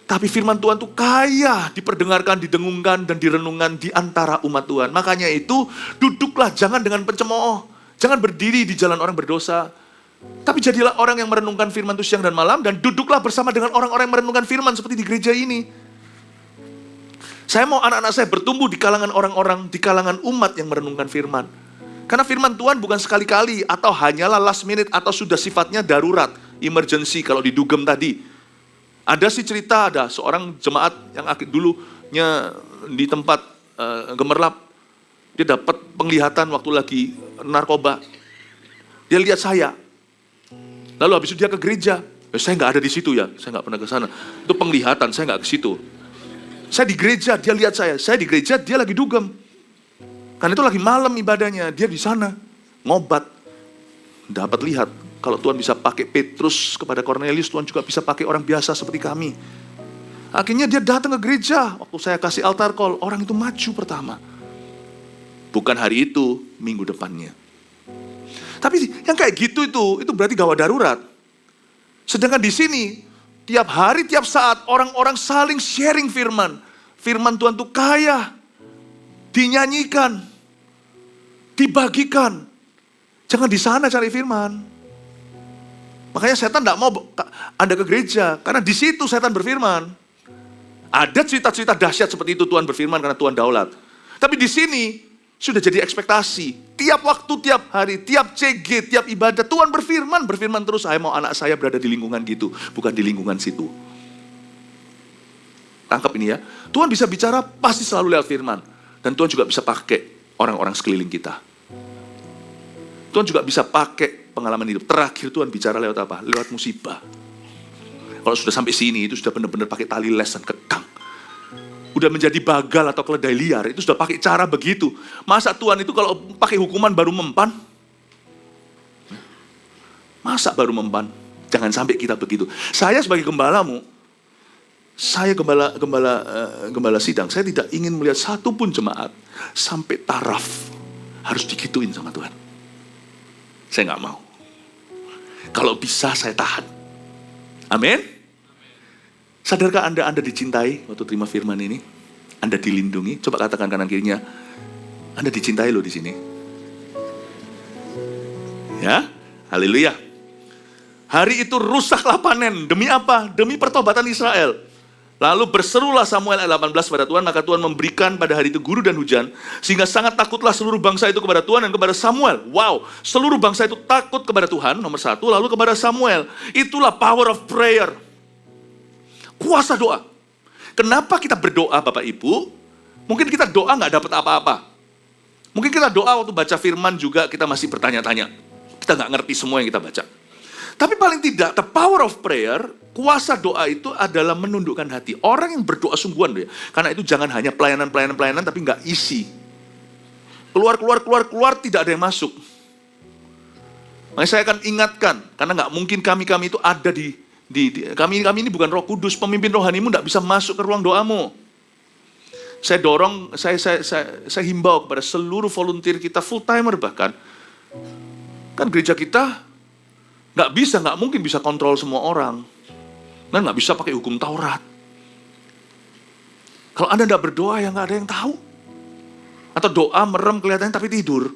Tapi firman Tuhan itu kaya diperdengarkan, didengungkan, dan direnungkan di antara umat Tuhan. Makanya itu, duduklah jangan dengan pencemooh. Jangan berdiri di jalan orang berdosa. Tapi jadilah orang yang merenungkan firman itu siang dan malam, dan duduklah bersama dengan orang-orang yang merenungkan firman seperti di gereja ini. Saya mau anak-anak saya bertumbuh di kalangan orang-orang, di kalangan umat yang merenungkan firman. Karena firman Tuhan bukan sekali-kali, atau hanyalah last minute, atau sudah sifatnya darurat, emergency, kalau di dugem tadi. Ada sih cerita, ada seorang jemaat yang dulunya di tempat gemerlap, dia dapat penglihatan waktu lagi narkoba. Dia lihat saya, lalu habis itu dia ke gereja. Saya nggak ada di situ ya, saya nggak pernah ke sana. Itu penglihatan, saya nggak ke situ. Saya di gereja, dia lihat saya di gereja, dia lagi dugem. Karena itu lagi malam ibadahnya, dia di sana, ngobat. Dapat lihat, kalau Tuhan bisa pakai Petrus kepada Cornelius, Tuhan juga bisa pakai orang biasa seperti kami. Akhirnya dia datang ke gereja, waktu saya kasih altar call, orang itu maju pertama. Bukan hari itu, minggu depannya. Tapi yang kayak gitu itu berarti gawat darurat. Sedangkan di sini, tiap hari, tiap saat, orang-orang saling sharing firman. Firman Tuhan itu kaya, dinyanyikan, dibagikan. Jangan di sana cari firman. Makanya setan tidak mau Anda ke gereja, karena di situ setan berfirman. Ada cerita-cerita dahsyat seperti itu Tuhan berfirman karena Tuhan daulat. Tapi di sini sudah jadi ekspektasi. Tiap waktu, tiap hari, tiap CG, tiap ibadah, Tuhan berfirman terus. Saya mau anak saya berada di lingkungan gitu, bukan di lingkungan situ. Tangkap ini ya. Tuhan bisa bicara pasti selalu lewat firman. Dan Tuhan juga bisa pakai orang-orang sekeliling kita. Tuhan juga bisa pakai pengalaman hidup. Terakhir Tuhan bicara lewat apa? Lewat musibah. Kalau sudah sampai sini, itu sudah benar-benar pakai tali les dan kekang. Udah menjadi bagal atau keledai liar, itu sudah pakai cara begitu. Masa Tuhan itu kalau pakai hukuman baru mempan? Masa baru mempan? Jangan sampai kita begitu. Saya sebagai gembalamu, saya gembala sidang, saya tidak ingin melihat satu pun jemaat sampai taraf harus digituin sama Tuhan. Saya nggak mau. Kalau bisa saya tahan. Amin. Sadarkah Anda dicintai waktu terima firman ini? Anda dilindungi. Coba katakan kanan kirinya, Anda dicintai loh di sini. Ya, haleluya. Hari itu rusaklah panen. Demi apa? Demi pertobatan Israel. Lalu berserulah Samuel ayat 18 pada Tuhan, maka Tuhan memberikan pada hari itu guru dan hujan, sehingga sangat takutlah seluruh bangsa itu kepada Tuhan dan kepada Samuel. Wow, seluruh bangsa itu takut kepada Tuhan, nomor satu, lalu kepada Samuel. Itulah power of prayer. Kuasa doa. Kenapa kita berdoa Bapak Ibu? Mungkin kita doa nggak dapat apa-apa. Mungkin kita doa waktu baca firman juga kita masih bertanya-tanya. Kita nggak ngerti semua yang kita baca. Tapi paling tidak, the power of prayer, kuasa doa itu adalah menundukkan hati. Orang yang berdoa sungguhan, ya. Karena itu jangan hanya pelayanan tapi nggak isi. Keluar, tidak ada yang masuk. Makanya saya akan ingatkan, karena nggak mungkin kami itu ada di kami ini bukan Roh Kudus, pemimpin rohanimu nggak bisa masuk ke ruang doamu. Saya dorong, saya himbau kepada seluruh volunteer kita, full timer bahkan, kan gereja kita nggak mungkin bisa kontrol semua orang, dan nggak bisa pakai hukum Taurat. Kalau Anda nggak berdoa ya nggak ada yang tahu, atau doa merem kelihatannya tapi tidur.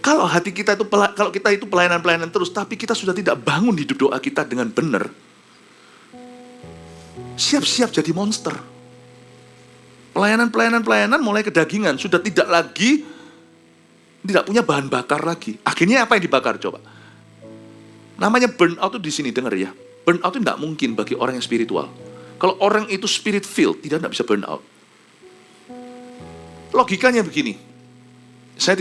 Kalau hati kita itu, kalau kita itu pelayanan terus, tapi kita sudah tidak bangun hidup doa kita dengan benar, siap-siap jadi monster. Pelayanan mulai kedagingan, sudah tidak punya bahan bakar lagi. Akhirnya apa yang dibakar coba? Namanya burnout itu di sini, dengar ya. Burnout itu tidak mungkin bagi orang yang spiritual. Kalau orang itu spirit filled, tidak bisa burnout. Logikanya begini. Saya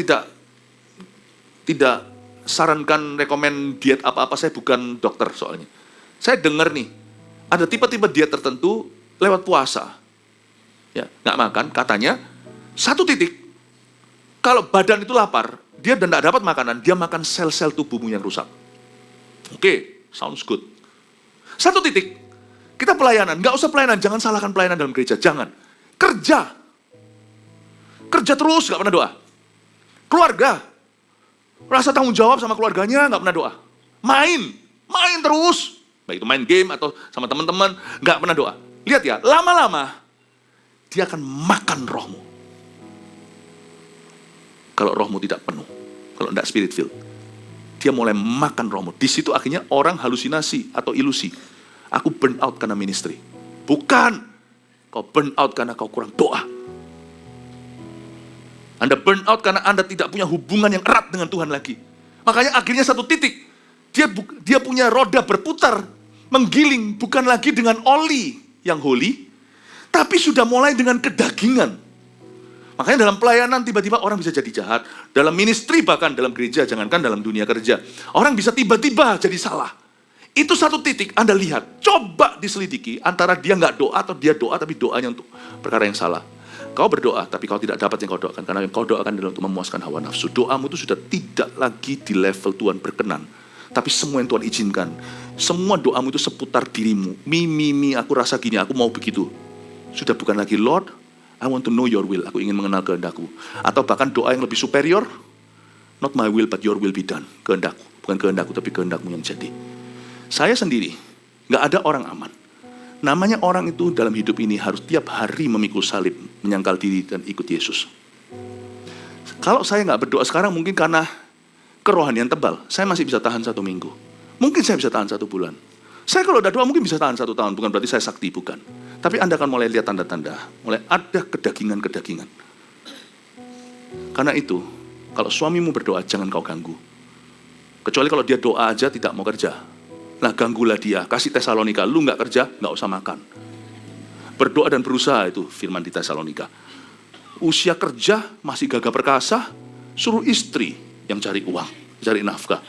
tidak sarankan rekomen diet apa-apa, saya bukan dokter soalnya. Saya dengar nih, ada tipe-tipe diet tertentu lewat puasa. Ya, nggak makan, katanya, satu titik, kalau badan itu lapar, dia dan nggak dapat makanan, dia makan sel-sel tubuhmu yang rusak. Oke, sounds good. Satu titik, kita pelayanan, nggak usah pelayanan, jangan salahkan pelayanan dalam gereja, jangan. Kerja terus, nggak pernah doa. Keluarga, rasa tanggung jawab sama keluarganya, nggak pernah doa. Main terus, baik itu main game atau sama teman-teman, nggak pernah doa. Lihat ya, lama-lama dia akan makan rohmu. Kalau rohmu tidak penuh, kalau tidak spirit filled, dia mulai makan rohmu. Di situ akhirnya orang halusinasi atau ilusi. Aku burn out karena ministry. Bukan, kau burn out karena kau kurang doa. Anda burn out karena Anda tidak punya hubungan yang erat dengan Tuhan lagi. Makanya akhirnya satu titik, dia punya roda berputar, menggiling, bukan lagi dengan oli yang holy, tapi sudah mulai dengan kedagingan. Makanya dalam pelayanan tiba-tiba orang bisa jadi jahat. Dalam ministry bahkan dalam gereja, jangankan dalam dunia kerja. Orang bisa tiba-tiba jadi salah. Itu satu titik Anda lihat. Coba diselidiki antara dia nggak doa atau dia doa tapi doanya untuk perkara yang salah. Kau berdoa tapi kau tidak dapat yang kau doakan. Karena yang kau doakan adalah untuk memuaskan hawa nafsu. Doamu itu sudah tidak lagi di level Tuhan berkenan. Tapi semua yang Tuhan izinkan. Semua doamu itu seputar dirimu. Mi, aku rasa gini, aku mau begitu. Sudah bukan lagi Lord, I want to know your will. Aku ingin mengenal kehendakmu. Atau bahkan doa yang lebih superior, not my will but your will be done. Kehendakku, bukan kehendakku tapi kehendakmu yang jadi. Saya sendiri, gak ada orang aman. Namanya orang itu dalam hidup ini harus tiap hari memikul salib, menyangkal diri dan ikut Yesus. Kalau saya gak berdoa sekarang mungkin karena kerohanian tebal, saya masih bisa tahan 1 minggu. Mungkin saya bisa tahan 1 bulan. Saya kalau udah doa mungkin bisa tahan 1 tahun, bukan berarti saya sakti, bukan. Tapi Anda akan mulai lihat tanda-tanda, mulai ada kedagingan-kedagingan. Karena itu, kalau suamimu berdoa, jangan kau ganggu. Kecuali kalau dia doa aja tidak mau kerja. Nah, ganggulah dia, kasih Tesalonika, lu gak kerja, gak usah makan. Berdoa dan berusaha, itu firman di Tesalonika. Usia kerja, masih gagah perkasa, suruh istri yang cari uang, cari nafkah.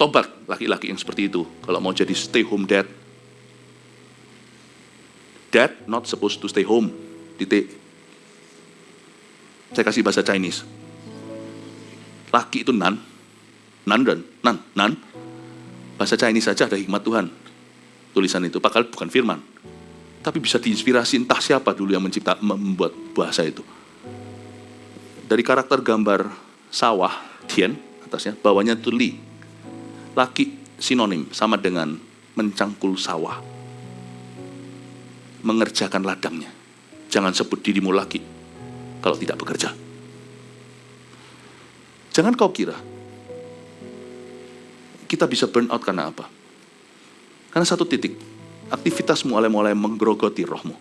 Tobat laki-laki yang seperti itu, kalau mau jadi stay home dad. Dad not supposed to stay home. Titik. Saya kasih bahasa Chinese. Laki itu nan. Bahasa Chinese saja ada hikmat Tuhan. Tulisan itu, padahal bukan firman. Tapi bisa diinspirasi entah siapa dulu yang membuat bahasa itu. Dari karakter gambar sawah, Tian, atasnya, bawahnya itu Li. Laki sinonim, sama dengan mencangkul sawah. Mengerjakan ladangnya. Jangan sebut dirimu laki kalau tidak bekerja. Jangan kau kira kita bisa burn out karena apa? Karena satu titik, aktivitasmu mulai menggerogoti rohmu.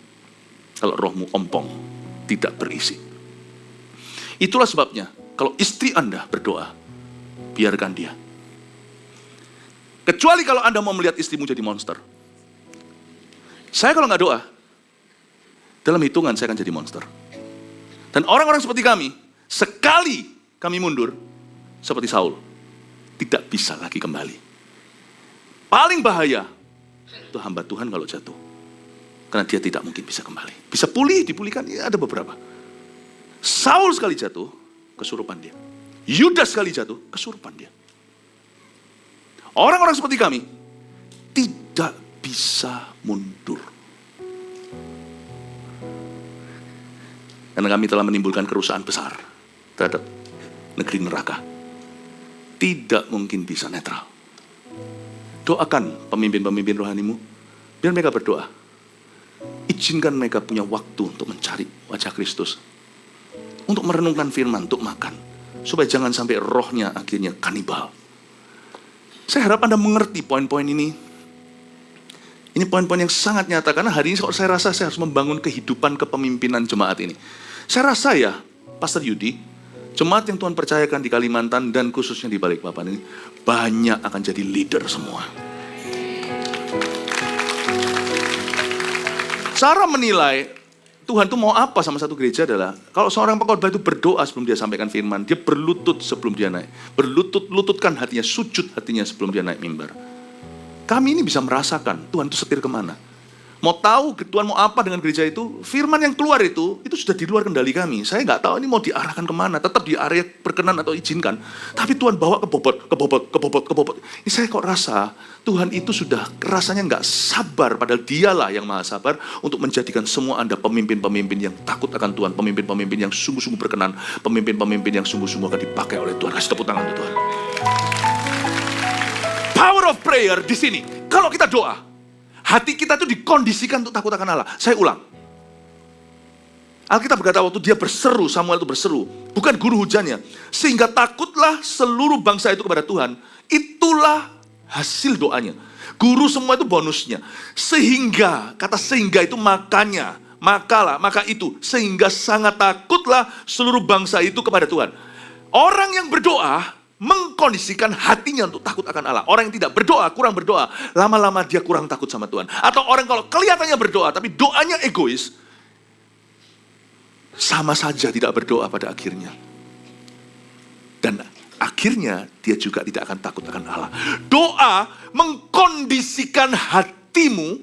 Kalau rohmu ompong, tidak berisi. Itulah sebabnya, kalau istri Anda berdoa, biarkan dia. Kecuali kalau Anda mau melihat istrimu jadi monster. Saya kalau nggak doa, dalam hitungan saya akan jadi monster. Dan orang-orang seperti kami, sekali kami mundur, seperti Saul, tidak bisa lagi kembali. Paling bahaya, itu hamba Tuhan kalau jatuh. Karena dia tidak mungkin bisa kembali. Bisa pulih, dipulihkan, ya ada beberapa. Saul sekali jatuh, kesurupan dia. Yudas sekali jatuh, kesurupan dia. Orang-orang seperti kami, tidak bisa mundur. Karena kami telah menimbulkan kerusakan besar terhadap negeri neraka. Tidak mungkin bisa netral. Doakan pemimpin-pemimpin rohanimu, biar mereka berdoa. Izinkan mereka punya waktu untuk mencari wajah Kristus. Untuk merenungkan firman, untuk makan. Supaya jangan sampai rohnya akhirnya kanibal. Saya harap Anda mengerti poin-poin ini. Ini poin-poin yang sangat nyata. Karena hari ini saya rasa saya harus membangun kehidupan kepemimpinan jemaat ini. Saya rasa ya, Pastor Yudi, jemaat yang Tuhan percayakan di Kalimantan dan khususnya di Balikpapan ini, banyak akan jadi leader semua. Cara menilai Tuhan itu mau apa sama satu gereja adalah, kalau seorang pengkhotbah itu berdoa sebelum dia sampaikan firman, dia berlutut sebelum dia naik. Berlutut-lututkan hatinya, sujud hatinya sebelum dia naik mimbar. Kami ini bisa merasakan Tuhan itu setir kemana. Mau tahu Tuhan mau apa dengan gereja itu, firman yang keluar itu sudah di luar kendali kami. Saya nggak tahu ini mau diarahkan kemana, tetap di area berkenan atau izinkan. Tapi Tuhan bawa ke bobot. Ini saya kok rasa Tuhan itu sudah rasanya nggak sabar, padahal dialah yang maha sabar untuk menjadikan semua Anda pemimpin-pemimpin yang takut akan Tuhan, pemimpin-pemimpin yang sungguh-sungguh berkenan, pemimpin-pemimpin yang sungguh-sungguh akan dipakai oleh Tuhan. Kasih tepuk tangan untuk Tuhan. Power of prayer di sini. Kalau kita doa, hati kita itu dikondisikan untuk takut akan Allah. Saya ulang. Alkitab berkata waktu dia berseru, Samuel itu berseru, bukan guru hujannya, sehingga takutlah seluruh bangsa itu kepada Tuhan. Itulah hasil doanya. Guru semua itu bonusnya. Sehingga, kata sehingga itu makanya, maka itu, sehingga sangat takutlah seluruh bangsa itu kepada Tuhan. Orang yang berdoa mengkondisikan hatinya untuk takut akan Allah. Orang yang tidak berdoa, kurang berdoa, lama-lama dia kurang takut sama Tuhan. Atau orang kalau kelihatannya berdoa, tapi doanya egois, sama saja tidak berdoa pada akhirnya. Dan akhirnya dia juga tidak akan takut akan Allah. Doa mengkondisikan hatimu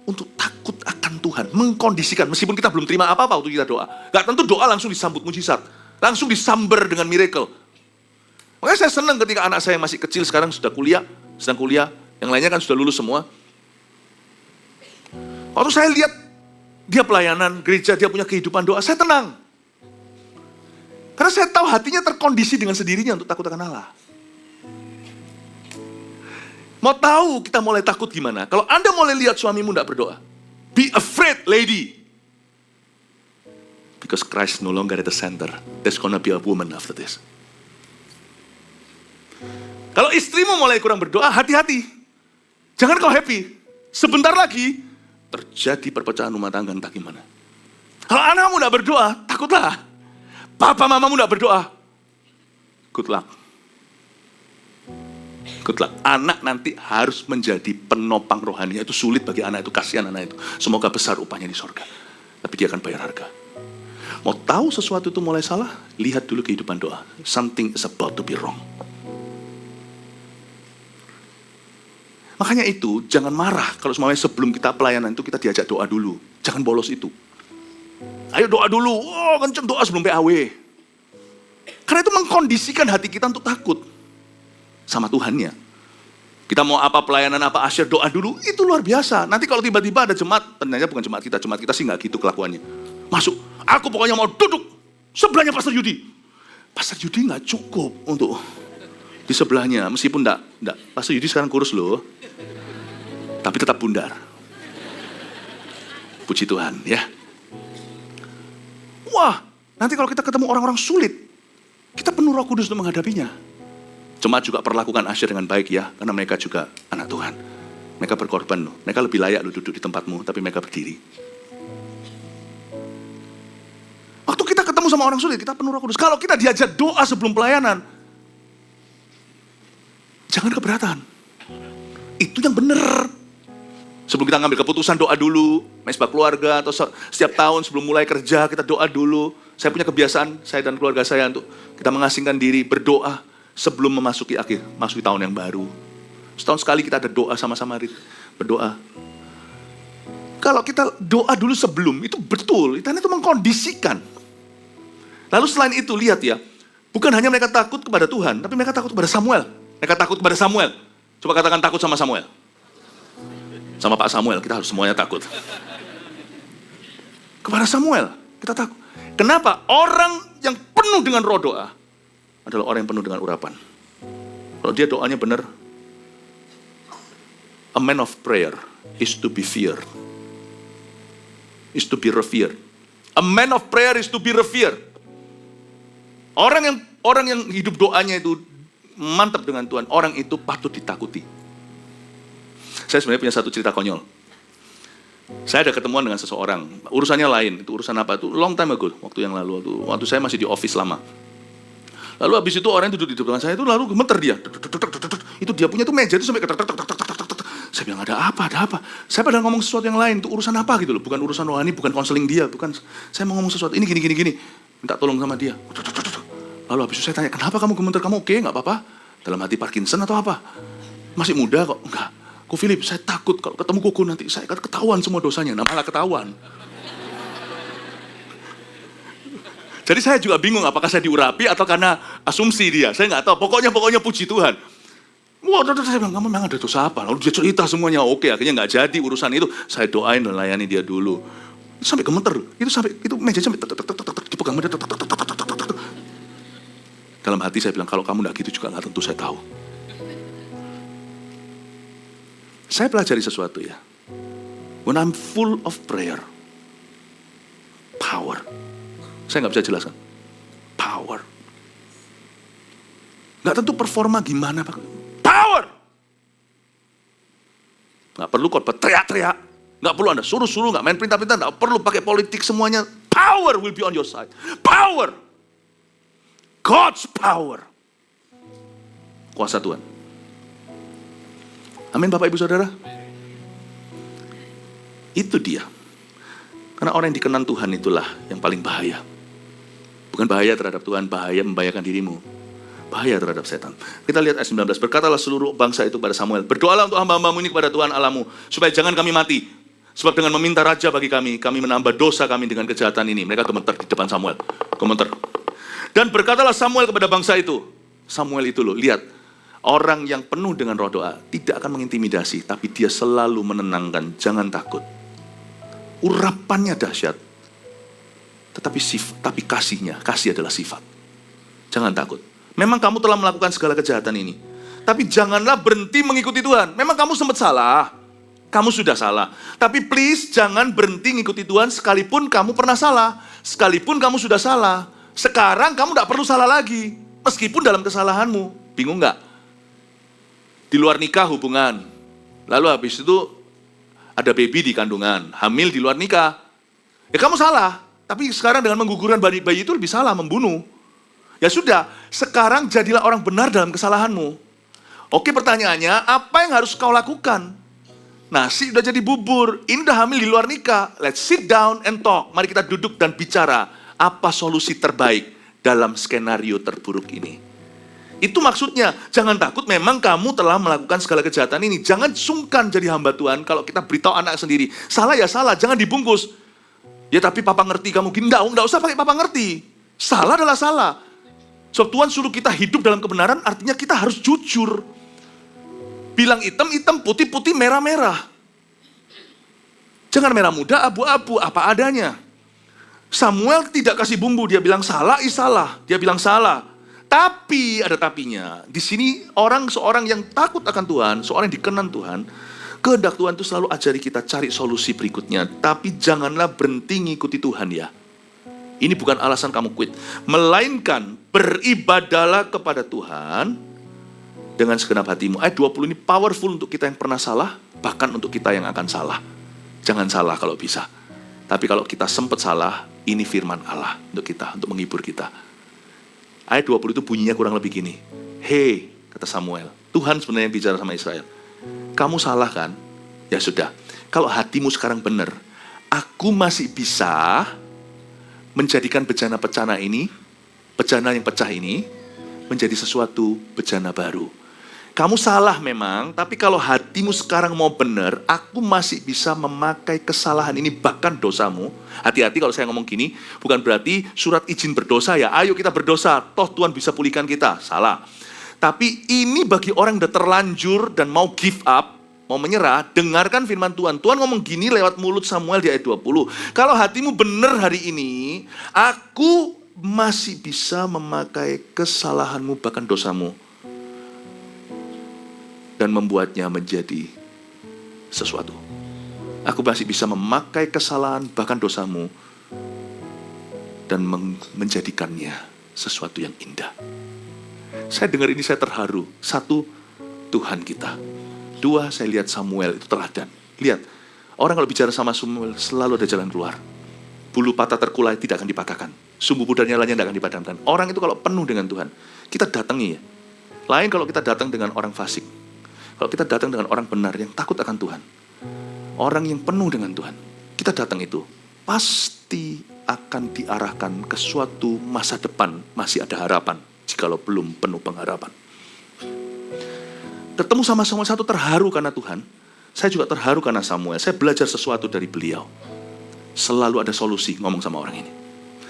untuk takut akan Tuhan. Mengkondisikan, meskipun kita belum terima apa-apa waktu kita doa. Gak tentu doa langsung disambut mujizat, langsung disamber dengan miracle. Makanya saya senang ketika anak saya masih kecil, sekarang sudah sedang kuliah, yang lainnya kan sudah lulus semua. Waktu saya lihat dia pelayanan gereja, dia punya kehidupan doa, saya tenang. Karena saya tahu hatinya terkondisi dengan sendirinya untuk takut akan Allah. Mau tahu kita mulai takut gimana? Kalau Anda mulai lihat suamimu tidak berdoa, be afraid, lady. Because Christ no longer at the center. There's gonna be a woman after this. Kalau istrimu mulai kurang berdoa, hati-hati. Jangan kau happy. Sebentar lagi terjadi perpecahan rumah tangga entah gimana. Kalau anakmu tidak berdoa, takutlah. Papa mamamu tidak berdoa, good luck. Good luck. Anak nanti harus menjadi penopang rohaninya. Itu sulit bagi anak itu, kasihan anak itu. Semoga besar upahnya di sorga. Tapi dia akan bayar harga. Mau tahu sesuatu itu mulai salah? Lihat dulu kehidupan doa. Something is about to be wrong. Makanya itu, jangan marah kalau semuanya sebelum kita pelayanan itu kita diajak doa dulu. Jangan bolos itu. Ayo doa dulu, kenceng doa sebelum PAW. Karena itu mengkondisikan hati kita untuk takut sama Tuhannya. Kita mau apa pelayanan, apa asyir, doa dulu, itu luar biasa. Nanti kalau tiba-tiba ada jemaat, ternyata bukan jemaat kita sih nggak gitu kelakuannya. Masuk, aku pokoknya mau duduk sebelahnya Pastor Yudi. Pastor Yudi nggak cukup untuk di sebelahnya, meskipun enggak. Pastor Yudi sekarang kurus loh. Tapi tetap bundar. Puji Tuhan ya. Wah, nanti kalau kita ketemu orang-orang sulit, kita penuh Roh Kudus untuk menghadapinya. Jemaat juga perlakukan asyir dengan baik ya, karena mereka juga anak Tuhan. Mereka berkorban loh. Mereka lebih layak loh duduk di tempatmu, tapi mereka berdiri. Waktu kita ketemu sama orang sulit, kita penuh Roh Kudus. Kalau kita diajak doa sebelum pelayanan, jangan keberatan. Itu yang benar. Sebelum kita ngambil keputusan, doa dulu. Mesbah keluarga, atau setiap tahun sebelum mulai kerja, kita doa dulu. Saya punya kebiasaan, saya dan keluarga saya, untuk kita mengasingkan diri, berdoa sebelum memasuki tahun yang baru. Setahun sekali kita ada doa sama-sama, berdoa. Kalau kita doa dulu sebelum, itu betul, itu mengkondisikan. Lalu selain itu, lihat ya, bukan hanya mereka takut kepada Tuhan, tapi mereka takut kepada Samuel. Mereka takut kepada Samuel. Coba katakan takut sama Samuel. Sama Pak Samuel, kita harus semuanya takut. Kepada Samuel, kita takut. Kenapa? Orang yang penuh dengan roh doa adalah orang yang penuh dengan urapan. Kalau dia doanya benar, a man of prayer is to be feared. Is to be revered. A man of prayer is to be revered. Orang yang hidup doanya itu mantap dengan Tuhan, orang itu patut ditakuti. Saya sebenarnya punya satu cerita konyol. Saya ada ketemuan dengan seseorang, urusannya lain. Itu urusan apa? Itu long time ago, waktu yang lalu. Waktu saya masih di office lama. Lalu habis itu orang yang duduk di depan saya itu lalu gemeter dia. Itu dia punya tuh meja itu sampai saya bilang, ada apa? Saya padahal ngomong sesuatu yang lain, itu urusan apa gitu loh. Bukan urusan rohani, bukan konseling dia, bukan. Saya mau ngomong sesuatu, ini gini. Minta tolong sama dia. Lalu habis itu saya tanya, kenapa kamu gemeter? Kamu oke, nggak apa-apa? Dalam hati Parkinson atau apa? Masih muda kok? Enggak. Ko Philip, saya takut kalau ketemu Koko nanti saya akan ketahuan semua dosanya. Nah, malah ketahuan. Jadi saya juga bingung apakah saya diurapi atau karena asumsi dia. Saya nggak tahu. Pokoknya puji Tuhan. Wah, saya bilang, kamu memang ada dosa apa? Lalu dia cerita semuanya. Oke, akhirnya nggak jadi urusan itu. Saya doain dan layani dia dulu. Sampai gemeter. Itu meja sampai dipegang meja. Dalam hati saya bilang, kalau kamu nggak gitu juga nggak tentu, saya tahu. Saya pelajari sesuatu ya. When I'm full of prayer, power. Saya nggak bisa jelaskan. Power. Nggak tentu performa gimana, Pak. Power. Nggak perlu khotbah teriak-teriak. Nggak perlu Anda suruh-suruh, nggak main perintah-perintah. Nggak perlu pakai politik semuanya. Power will be on your side. Power. God's power. Kuasa Tuhan. Amin Bapak Ibu Saudara. Itu dia. Karena orang yang dikenan Tuhan itulah yang paling bahaya. Bukan bahaya terhadap Tuhan, bahaya membahayakan dirimu. Bahaya terhadap setan. Kita lihat ayat 19. Berkatalah seluruh bangsa itu pada Samuel, berdoalah untuk hamba-hambamu ini kepada Tuhan Allahmu, supaya jangan kami mati. Sebab dengan meminta raja bagi kami menambah dosa kami dengan kejahatan ini. Mereka gemeter di depan Samuel. Gemeter. Dan berkatalah Samuel kepada bangsa itu. Samuel itu loh, lihat. Orang yang penuh dengan roh doa tidak akan mengintimidasi, tapi dia selalu menenangkan, jangan takut. Urapannya dahsyat, tapi kasih adalah sifat. Jangan takut. Memang kamu telah melakukan segala kejahatan ini, tapi janganlah berhenti mengikuti Tuhan. Memang kamu sempat salah, kamu sudah salah. Tapi please jangan berhenti mengikuti Tuhan sekalipun kamu pernah salah. Sekalipun kamu sudah salah, sekarang kamu tidak perlu salah lagi. Meskipun dalam kesalahanmu, bingung nggak? Di luar nikah hubungan, lalu habis itu ada baby di kandungan, hamil di luar nikah. Ya kamu salah, tapi sekarang dengan menggugurkan bayi itu lebih salah, membunuh. Ya sudah, sekarang jadilah orang benar dalam kesalahanmu. Oke, pertanyaannya, apa yang harus kau lakukan? Nasi udah jadi bubur, ini udah hamil di luar nikah. Let's sit down and talk. Mari kita duduk dan bicara, apa solusi terbaik dalam skenario terburuk ini. Itu maksudnya, jangan takut memang kamu telah melakukan segala kejahatan ini. Jangan sungkan jadi hamba Tuhan kalau kita beritahu anak sendiri. Salah ya salah, jangan dibungkus. Ya tapi papa ngerti kamu gini, enggak usah pakai papa ngerti. Salah adalah salah. Sebab Tuhan suruh kita hidup dalam kebenaran, artinya kita harus jujur. Bilang hitam, putih, merah. Jangan merah muda, abu-abu, apa adanya. Samuel tidak kasih bumbu, dia bilang salah, dia bilang salah. Tapi ada tapinya. Di sini seorang yang takut akan Tuhan, seorang yang dikenan Tuhan, kehendak Tuhan itu selalu ajari kita cari solusi berikutnya. Tapi janganlah berhenti ngikuti Tuhan ya. Ini bukan alasan kamu quit, melainkan beribadalah kepada Tuhan dengan segenap hatimu. Ayat 20 ini powerful untuk kita yang pernah salah, bahkan untuk kita yang akan salah. Jangan salah kalau bisa. Tapi kalau kita sempat salah, ini firman Allah untuk kita, untuk menghibur kita. Ayat 20 itu bunyinya kurang lebih gini. Hei, kata Samuel, Tuhan sebenarnya bicara sama Israel. Kamu salah kan? Ya sudah, kalau hatimu sekarang benar, aku masih bisa menjadikan bejana ini, bejana yang pecah ini, menjadi sesuatu bejana baru. Kamu salah memang, tapi kalau hatimu sekarang mau benar, aku masih bisa memakai kesalahan ini, bahkan dosamu. Hati-hati kalau saya ngomong gini, bukan berarti surat izin berdosa ya, ayo kita berdosa, toh Tuhan bisa pulihkan kita. Salah. Tapi ini bagi orang yang udah terlanjur dan mau give up, mau menyerah, dengarkan firman Tuhan. Tuhan ngomong gini lewat mulut Samuel di ayat 20. Kalau hatimu benar hari ini, aku masih bisa memakai kesalahanmu, bahkan dosamu, dan membuatnya menjadi sesuatu. Aku masih bisa memakai kesalahan, bahkan dosamu, dan menjadikannya sesuatu yang indah. Saya dengar ini, saya terharu. Satu, Tuhan kita. Dua, saya lihat Samuel itu teladan. Lihat, orang kalau bicara sama Samuel selalu ada jalan keluar. Bulu patah terkulai tidak akan dipatahkan. Sumbu pudar nyalanya tidak akan dipadamkan. Orang itu kalau penuh dengan Tuhan, kita datangi ya. Lain kalau kita datang dengan orang fasik. Kalau kita datang dengan orang benar yang takut akan Tuhan, orang yang penuh dengan Tuhan, kita datang itu pasti akan diarahkan ke suatu masa depan, masih ada harapan, jikalau belum penuh pengharapan. Ketemu sama Samuel, satu terharu karena Tuhan, saya juga terharu karena Samuel. Saya belajar sesuatu dari beliau. Selalu ada solusi ngomong sama orang ini.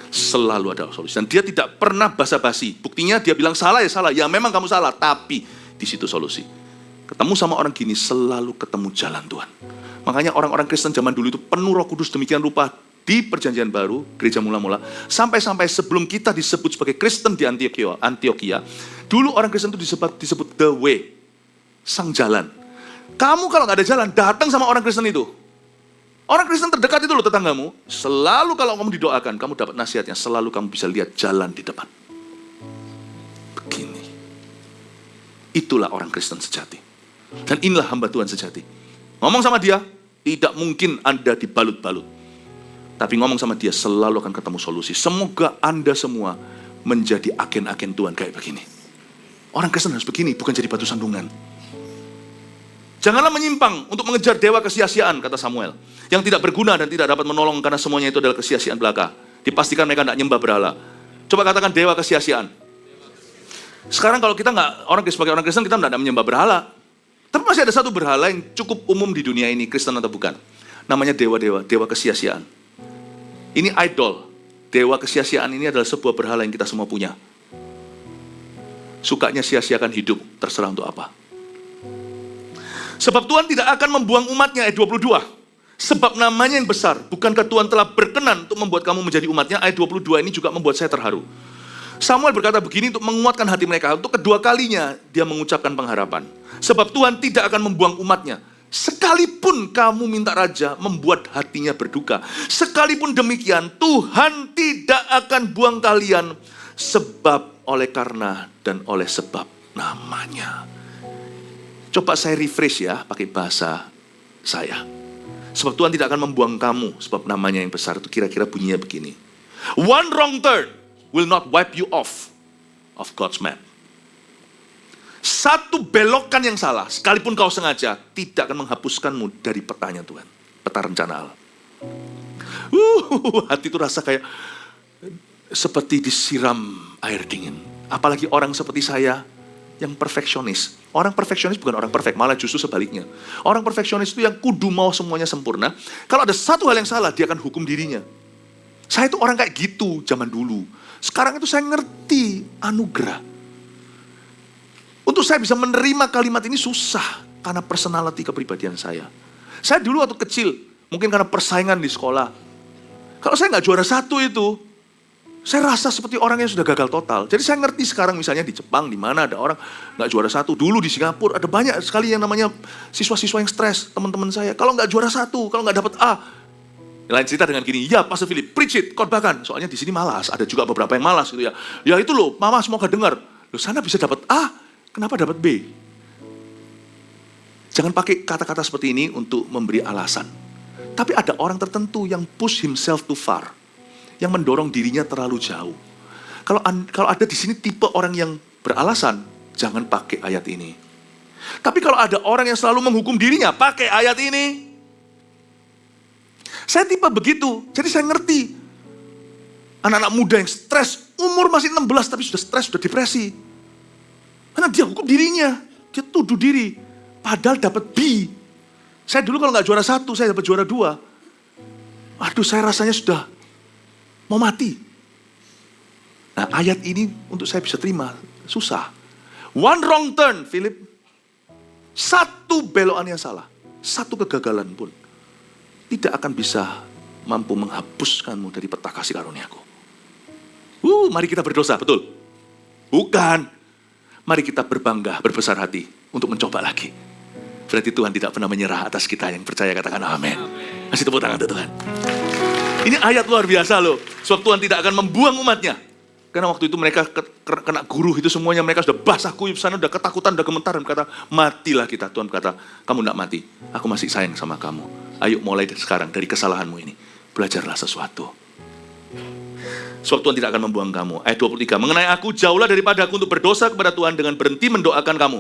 Selalu ada solusi. Dan dia tidak pernah basa-basi. Buktinya dia bilang salah ya salah. Ya memang kamu salah, tapi di situ solusi. Ketemu sama orang gini, selalu ketemu jalan Tuhan. Makanya orang-orang Kristen zaman dulu itu penuh Roh Kudus demikian rupa di Perjanjian Baru, gereja mula-mula, sampai sebelum kita disebut sebagai Kristen di Antioquia, dulu orang Kristen itu disebut the way, sang jalan. Kamu kalau nggak ada jalan, datang sama orang Kristen itu. Orang Kristen terdekat itu loh tetanggamu, selalu kalau kamu didoakan, kamu dapat nasihatnya, selalu kamu bisa lihat jalan di depan. Begini. Itulah orang Kristen sejati. Dan inilah hamba Tuhan sejati. Ngomong sama dia, tidak mungkin Anda dibalut-balut. Tapi ngomong sama dia, selalu akan ketemu solusi. Semoga Anda semua menjadi agen-agen Tuhan kayak begini. Orang Kristen harus begini, bukan jadi batu sandungan. Janganlah menyimpang untuk mengejar dewa kesia-siaan, kata Samuel. Yang tidak berguna dan tidak dapat menolong karena semuanya itu adalah kesia-siaan belaka. Dipastikan mereka tidak nyembah berhala. Coba katakan dewa kesia-siaan. Sekarang kalau kita sebagai orang Kristen, kita tidak menyembah berhala. Tapi masih ada satu berhala yang cukup umum di dunia ini, Kristen atau bukan. Namanya dewa kesia-siaan. Ini idol. Dewa kesia-siaan ini adalah sebuah berhala yang kita semua punya. Sukanya sia-siakan hidup, terserah untuk apa. Sebab Tuhan tidak akan membuang umatnya, ayat 22. Sebab namanya yang besar, bukankah Tuhan telah berkenan untuk membuat kamu menjadi umatnya? Ayat 22 ini juga membuat saya terharu. Samuel berkata begini untuk menguatkan hati mereka. Untuk kedua kalinya dia mengucapkan pengharapan. Sebab Tuhan tidak akan membuang umatnya. Sekalipun kamu minta raja membuat hatinya berduka. Sekalipun demikian Tuhan tidak akan buang kalian. Sebab oleh karena dan oleh sebab namanya. Coba saya refresh ya pakai bahasa saya. Sebab Tuhan tidak akan membuang kamu. Sebab namanya yang besar itu kira-kira bunyinya begini. One wrong turn will not wipe you off of God's map. Satu belokan yang salah, sekalipun kau sengaja, tidak akan menghapuskanmu dari petanya Tuhan. Peta rencana Allah. Hati itu rasa kayak seperti disiram air dingin. Apalagi orang seperti saya yang perfeksionis. Orang perfeksionis bukan orang perfect, malah justru sebaliknya. Orang perfeksionis itu yang kudu mau semuanya sempurna. Kalau ada satu hal yang salah, dia akan hukum dirinya. Saya itu orang kayak gitu zaman dulu. Sekarang itu saya ngerti anugerah. Untuk saya bisa menerima kalimat ini susah karena personality kepribadian saya. Saya dulu waktu kecil, mungkin karena persaingan di sekolah. Kalau saya nggak juara satu itu, saya rasa seperti orang yang sudah gagal total. Jadi saya ngerti sekarang misalnya di Jepang, di mana ada orang nggak juara satu. Dulu di Singapura ada banyak sekali yang namanya siswa-siswa yang stres, teman-teman saya. Kalau nggak juara satu, kalau nggak dapat A. Lain cerita dengan gini, ya Pastor Philip, preach it, khotbahkan. Soalnya di sini malas, ada juga beberapa yang malas gitu ya. Ya itu loh, mama semoga dengar. Loh sana bisa dapat A, kenapa dapat B? Jangan pakai kata-kata seperti ini untuk memberi alasan. Tapi ada orang tertentu yang push himself too far. Yang mendorong dirinya terlalu jauh. Kalau ada di sini tipe orang yang beralasan, jangan pakai ayat ini. Tapi kalau ada orang yang selalu menghukum dirinya pakai ayat ini, saya tipe begitu. Jadi saya ngerti. Anak-anak muda yang stres, umur masih 16 tapi sudah stres, sudah depresi. Karena dia hukum dirinya, dia tuduh diri. Padahal dapat B. Saya dulu kalau nggak juara 1, saya dapat juara 2. Aduh, saya rasanya sudah mau mati. Nah, ayat ini untuk saya bisa terima, susah. One wrong turn, Philip. Satu belokan yang salah, satu kegagalan pun tidak akan bisa mampu menghapuskanmu dari peta kasih karuniaku. Mari kita berdosa, betul? Bukan. Mari kita berbangga, berbesar hati untuk mencoba lagi. Berarti Tuhan tidak pernah menyerah atas kita yang percaya, katakan amin. Kasih tepuk tangan untuk Tuhan. Ini ayat luar biasa loh. Sebab Tuhan tidak akan membuang umatnya. Karena waktu itu mereka kena guru itu semuanya, mereka sudah basah kuyup sana, sudah ketakutan, sudah gemetaran. Berkata, matilah kita. Tuhan berkata, kamu tidak mati. Aku masih sayang sama kamu. Ayo mulai sekarang dari kesalahanmu ini. Belajarlah sesuatu. Sebab Tuhan tidak akan membuang kamu. Ayat 23, mengenai aku, jauhlah daripada aku untuk berdosa kepada Tuhan dengan berhenti mendoakan kamu.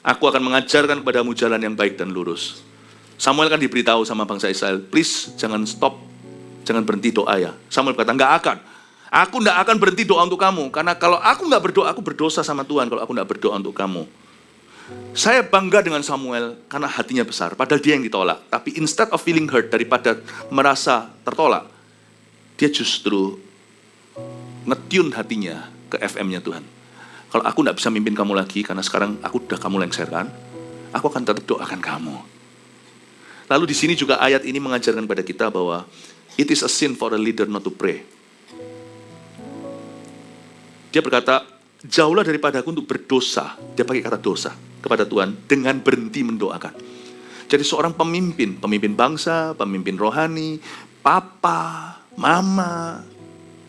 Aku akan mengajarkan kepadamu jalan yang baik dan lurus. Samuel kan diberitahu sama bangsa Israel, please jangan stop, jangan berhenti doa ya. Samuel berkata, enggak akan. Aku enggak akan berhenti doa untuk kamu. Karena kalau aku enggak berdoa, aku berdosa sama Tuhan kalau aku enggak berdoa untuk kamu. Saya bangga dengan Samuel karena hatinya besar. Padahal dia yang ditolak. Tapi instead of feeling hurt, daripada merasa tertolak, dia justru ngetune hatinya ke FM-nya Tuhan. Kalau aku enggak bisa mimpin kamu lagi, karena sekarang aku udah kamu lengserkan, aku akan tetap doakan kamu. Lalu di sini juga ayat ini mengajarkan pada kita bahwa it is a sin for a leader not to pray. Dia berkata, jauhlah daripada aku untuk berdosa. Dia pakai kata dosa kepada Tuhan dengan berhenti mendoakan. Jadi seorang pemimpin bangsa, pemimpin rohani, papa, mama,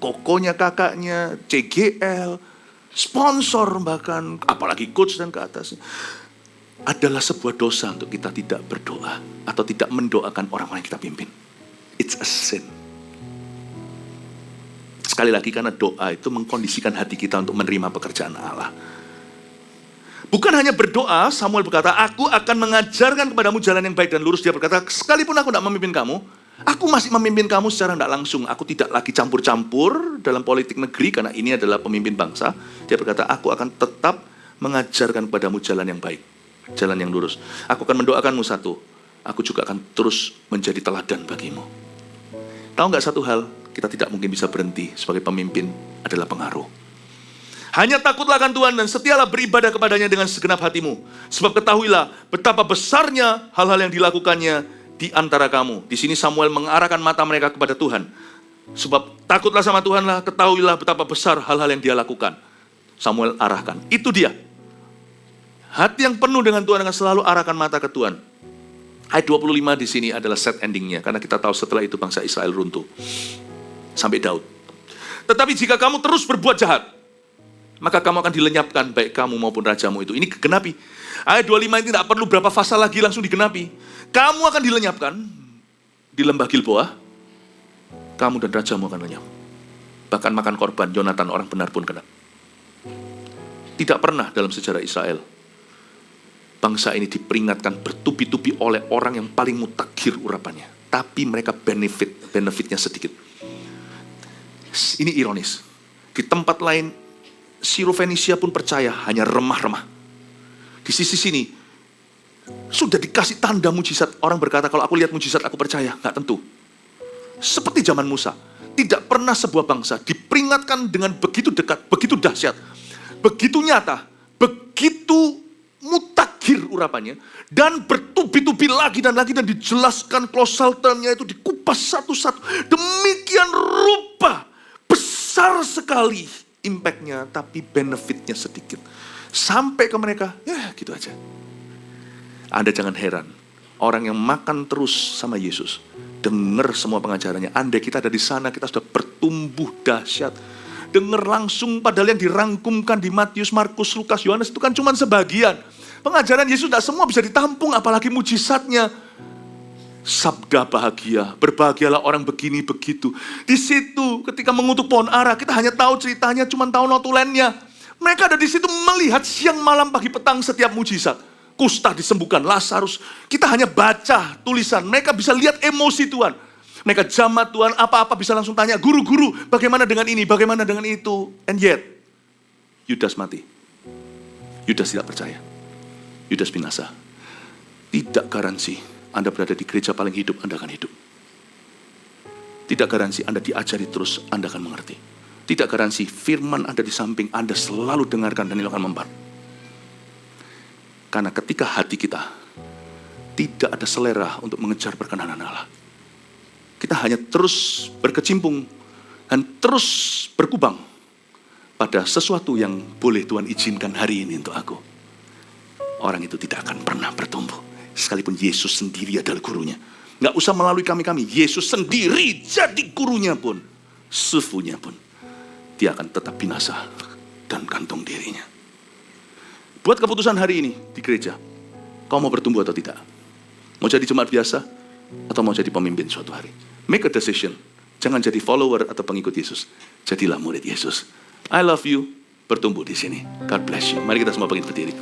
kokonya kakaknya, CGL, sponsor bahkan, apalagi coach dan ke atasnya, adalah sebuah dosa untuk kita tidak berdoa atau tidak mendoakan orang-orang yang kita pimpin. It's a sin. Sekali lagi karena doa itu mengkondisikan hati kita untuk menerima pekerjaan Allah. Bukan hanya berdoa, Samuel berkata, aku akan mengajarkan kepadamu jalan yang baik dan lurus. Dia berkata, sekalipun aku tidak memimpin kamu, aku masih memimpin kamu secara tidak langsung. Aku tidak lagi campur-campur dalam politik negeri karena ini adalah pemimpin bangsa. Dia berkata, aku akan tetap mengajarkan kepadamu jalan yang baik, jalan yang lurus. Aku akan mendoakanmu satu, aku juga akan terus menjadi teladan bagimu. Tahu nggak satu hal? Kita tidak mungkin bisa berhenti sebagai pemimpin adalah pengaruh. Hanya takutlah akan Tuhan dan setialah beribadah kepadanya dengan segenap hatimu. Sebab ketahuilah betapa besarnya hal-hal yang dilakukannya di antara kamu. Di sini Samuel mengarahkan mata mereka kepada Tuhan. Sebab takutlah sama Tuhanlah, ketahuilah betapa besar hal-hal yang dia lakukan. Samuel arahkan. Itu dia. Hati yang penuh dengan Tuhan akan selalu arahkan mata ke Tuhan. Ayat 25 di sini adalah set endingnya. Karena kita tahu setelah itu bangsa Israel runtuh. Sampai Daud. Tetapi jika kamu terus berbuat jahat, maka kamu akan dilenyapkan baik kamu maupun rajamu itu. Ini digenapi. Ayat 25 ini tidak perlu berapa pasal lagi langsung digenapi. Kamu akan dilenyapkan di lembah Gilboa. Kamu dan rajamu akan lenyap. Bahkan makan korban, Yonatan orang benar pun kena. Tidak pernah dalam sejarah Israel bangsa ini diperingatkan bertubi-tubi oleh orang yang paling mutakhir urapannya. Tapi mereka benefitnya sedikit. Ini ironis. Di tempat lain, Siro-Fenisia pun percaya hanya remah-remah. Di sisi sini, sudah dikasih tanda mujizat. Orang berkata, kalau aku lihat mujizat aku percaya. Nggak tentu. Seperti zaman Musa. Tidak pernah sebuah bangsa diperingatkan dengan begitu dekat, begitu dahsyat, begitu nyata, begitu mutakhir urapannya, dan bertubi-tubi lagi dan dijelaskan klausal termnya itu dikupas satu-satu. Demikian rupa besar sekali impact-nya, tapi benefit-nya sedikit. Sampai ke mereka, ya gitu aja. Anda jangan heran, orang yang makan terus sama Yesus, dengar semua pengajarannya. Andai kita ada di sana, kita sudah bertumbuh dahsyat. Dengar langsung, padahal yang dirangkumkan di Matius, Markus, Lukas, Yohanes itu kan cuma sebagian. Pengajaran Yesus tidak semua bisa ditampung, apalagi mujizatnya. Sabda bahagia, berbahagialah orang begini begitu. Di situ ketika mengutuk pohon ara, kita hanya tahu ceritanya, cuma tahu notulennya. Mereka ada di situ melihat siang malam pagi petang setiap mujizat. Kusta disembuhkan, Lazarus. Kita hanya baca tulisan, mereka bisa lihat emosi Tuhan. Mereka jamat Tuhan, apa-apa bisa langsung tanya, guru-guru bagaimana dengan ini, bagaimana dengan itu. And yet, Yudas mati. Yudas tidak percaya. Yudas binasa. Tidak garansi Anda berada di gereja paling hidup, Anda akan hidup. Tidak garansi Anda diajari terus, Anda akan mengerti. Tidak garansi firman ada di samping Anda selalu dengarkan dan itu akan mempan. Karena ketika hati kita tidak ada selera untuk mengejar perkenanan Allah, kita hanya terus berkecimpung dan terus berkubang pada sesuatu yang boleh Tuhan izinkan hari ini untuk aku. Orang itu tidak akan pernah bertumbuh. Sekalipun Yesus sendiri adalah gurunya. Nggak usah melalui kami-kami. Yesus sendiri jadi gurunya pun, sufunya pun, dia akan tetap binasa dan gantung dirinya. Buat keputusan hari ini di gereja, kau mau bertumbuh atau tidak? Mau jadi jemaat biasa atau mau jadi pemimpin suatu hari? Make a decision. Jangan jadi follower atau pengikut Yesus. Jadilah murid Yesus. I love you. Bertumbuh di sini. God bless you. Mari kita semua bangkit berdiri.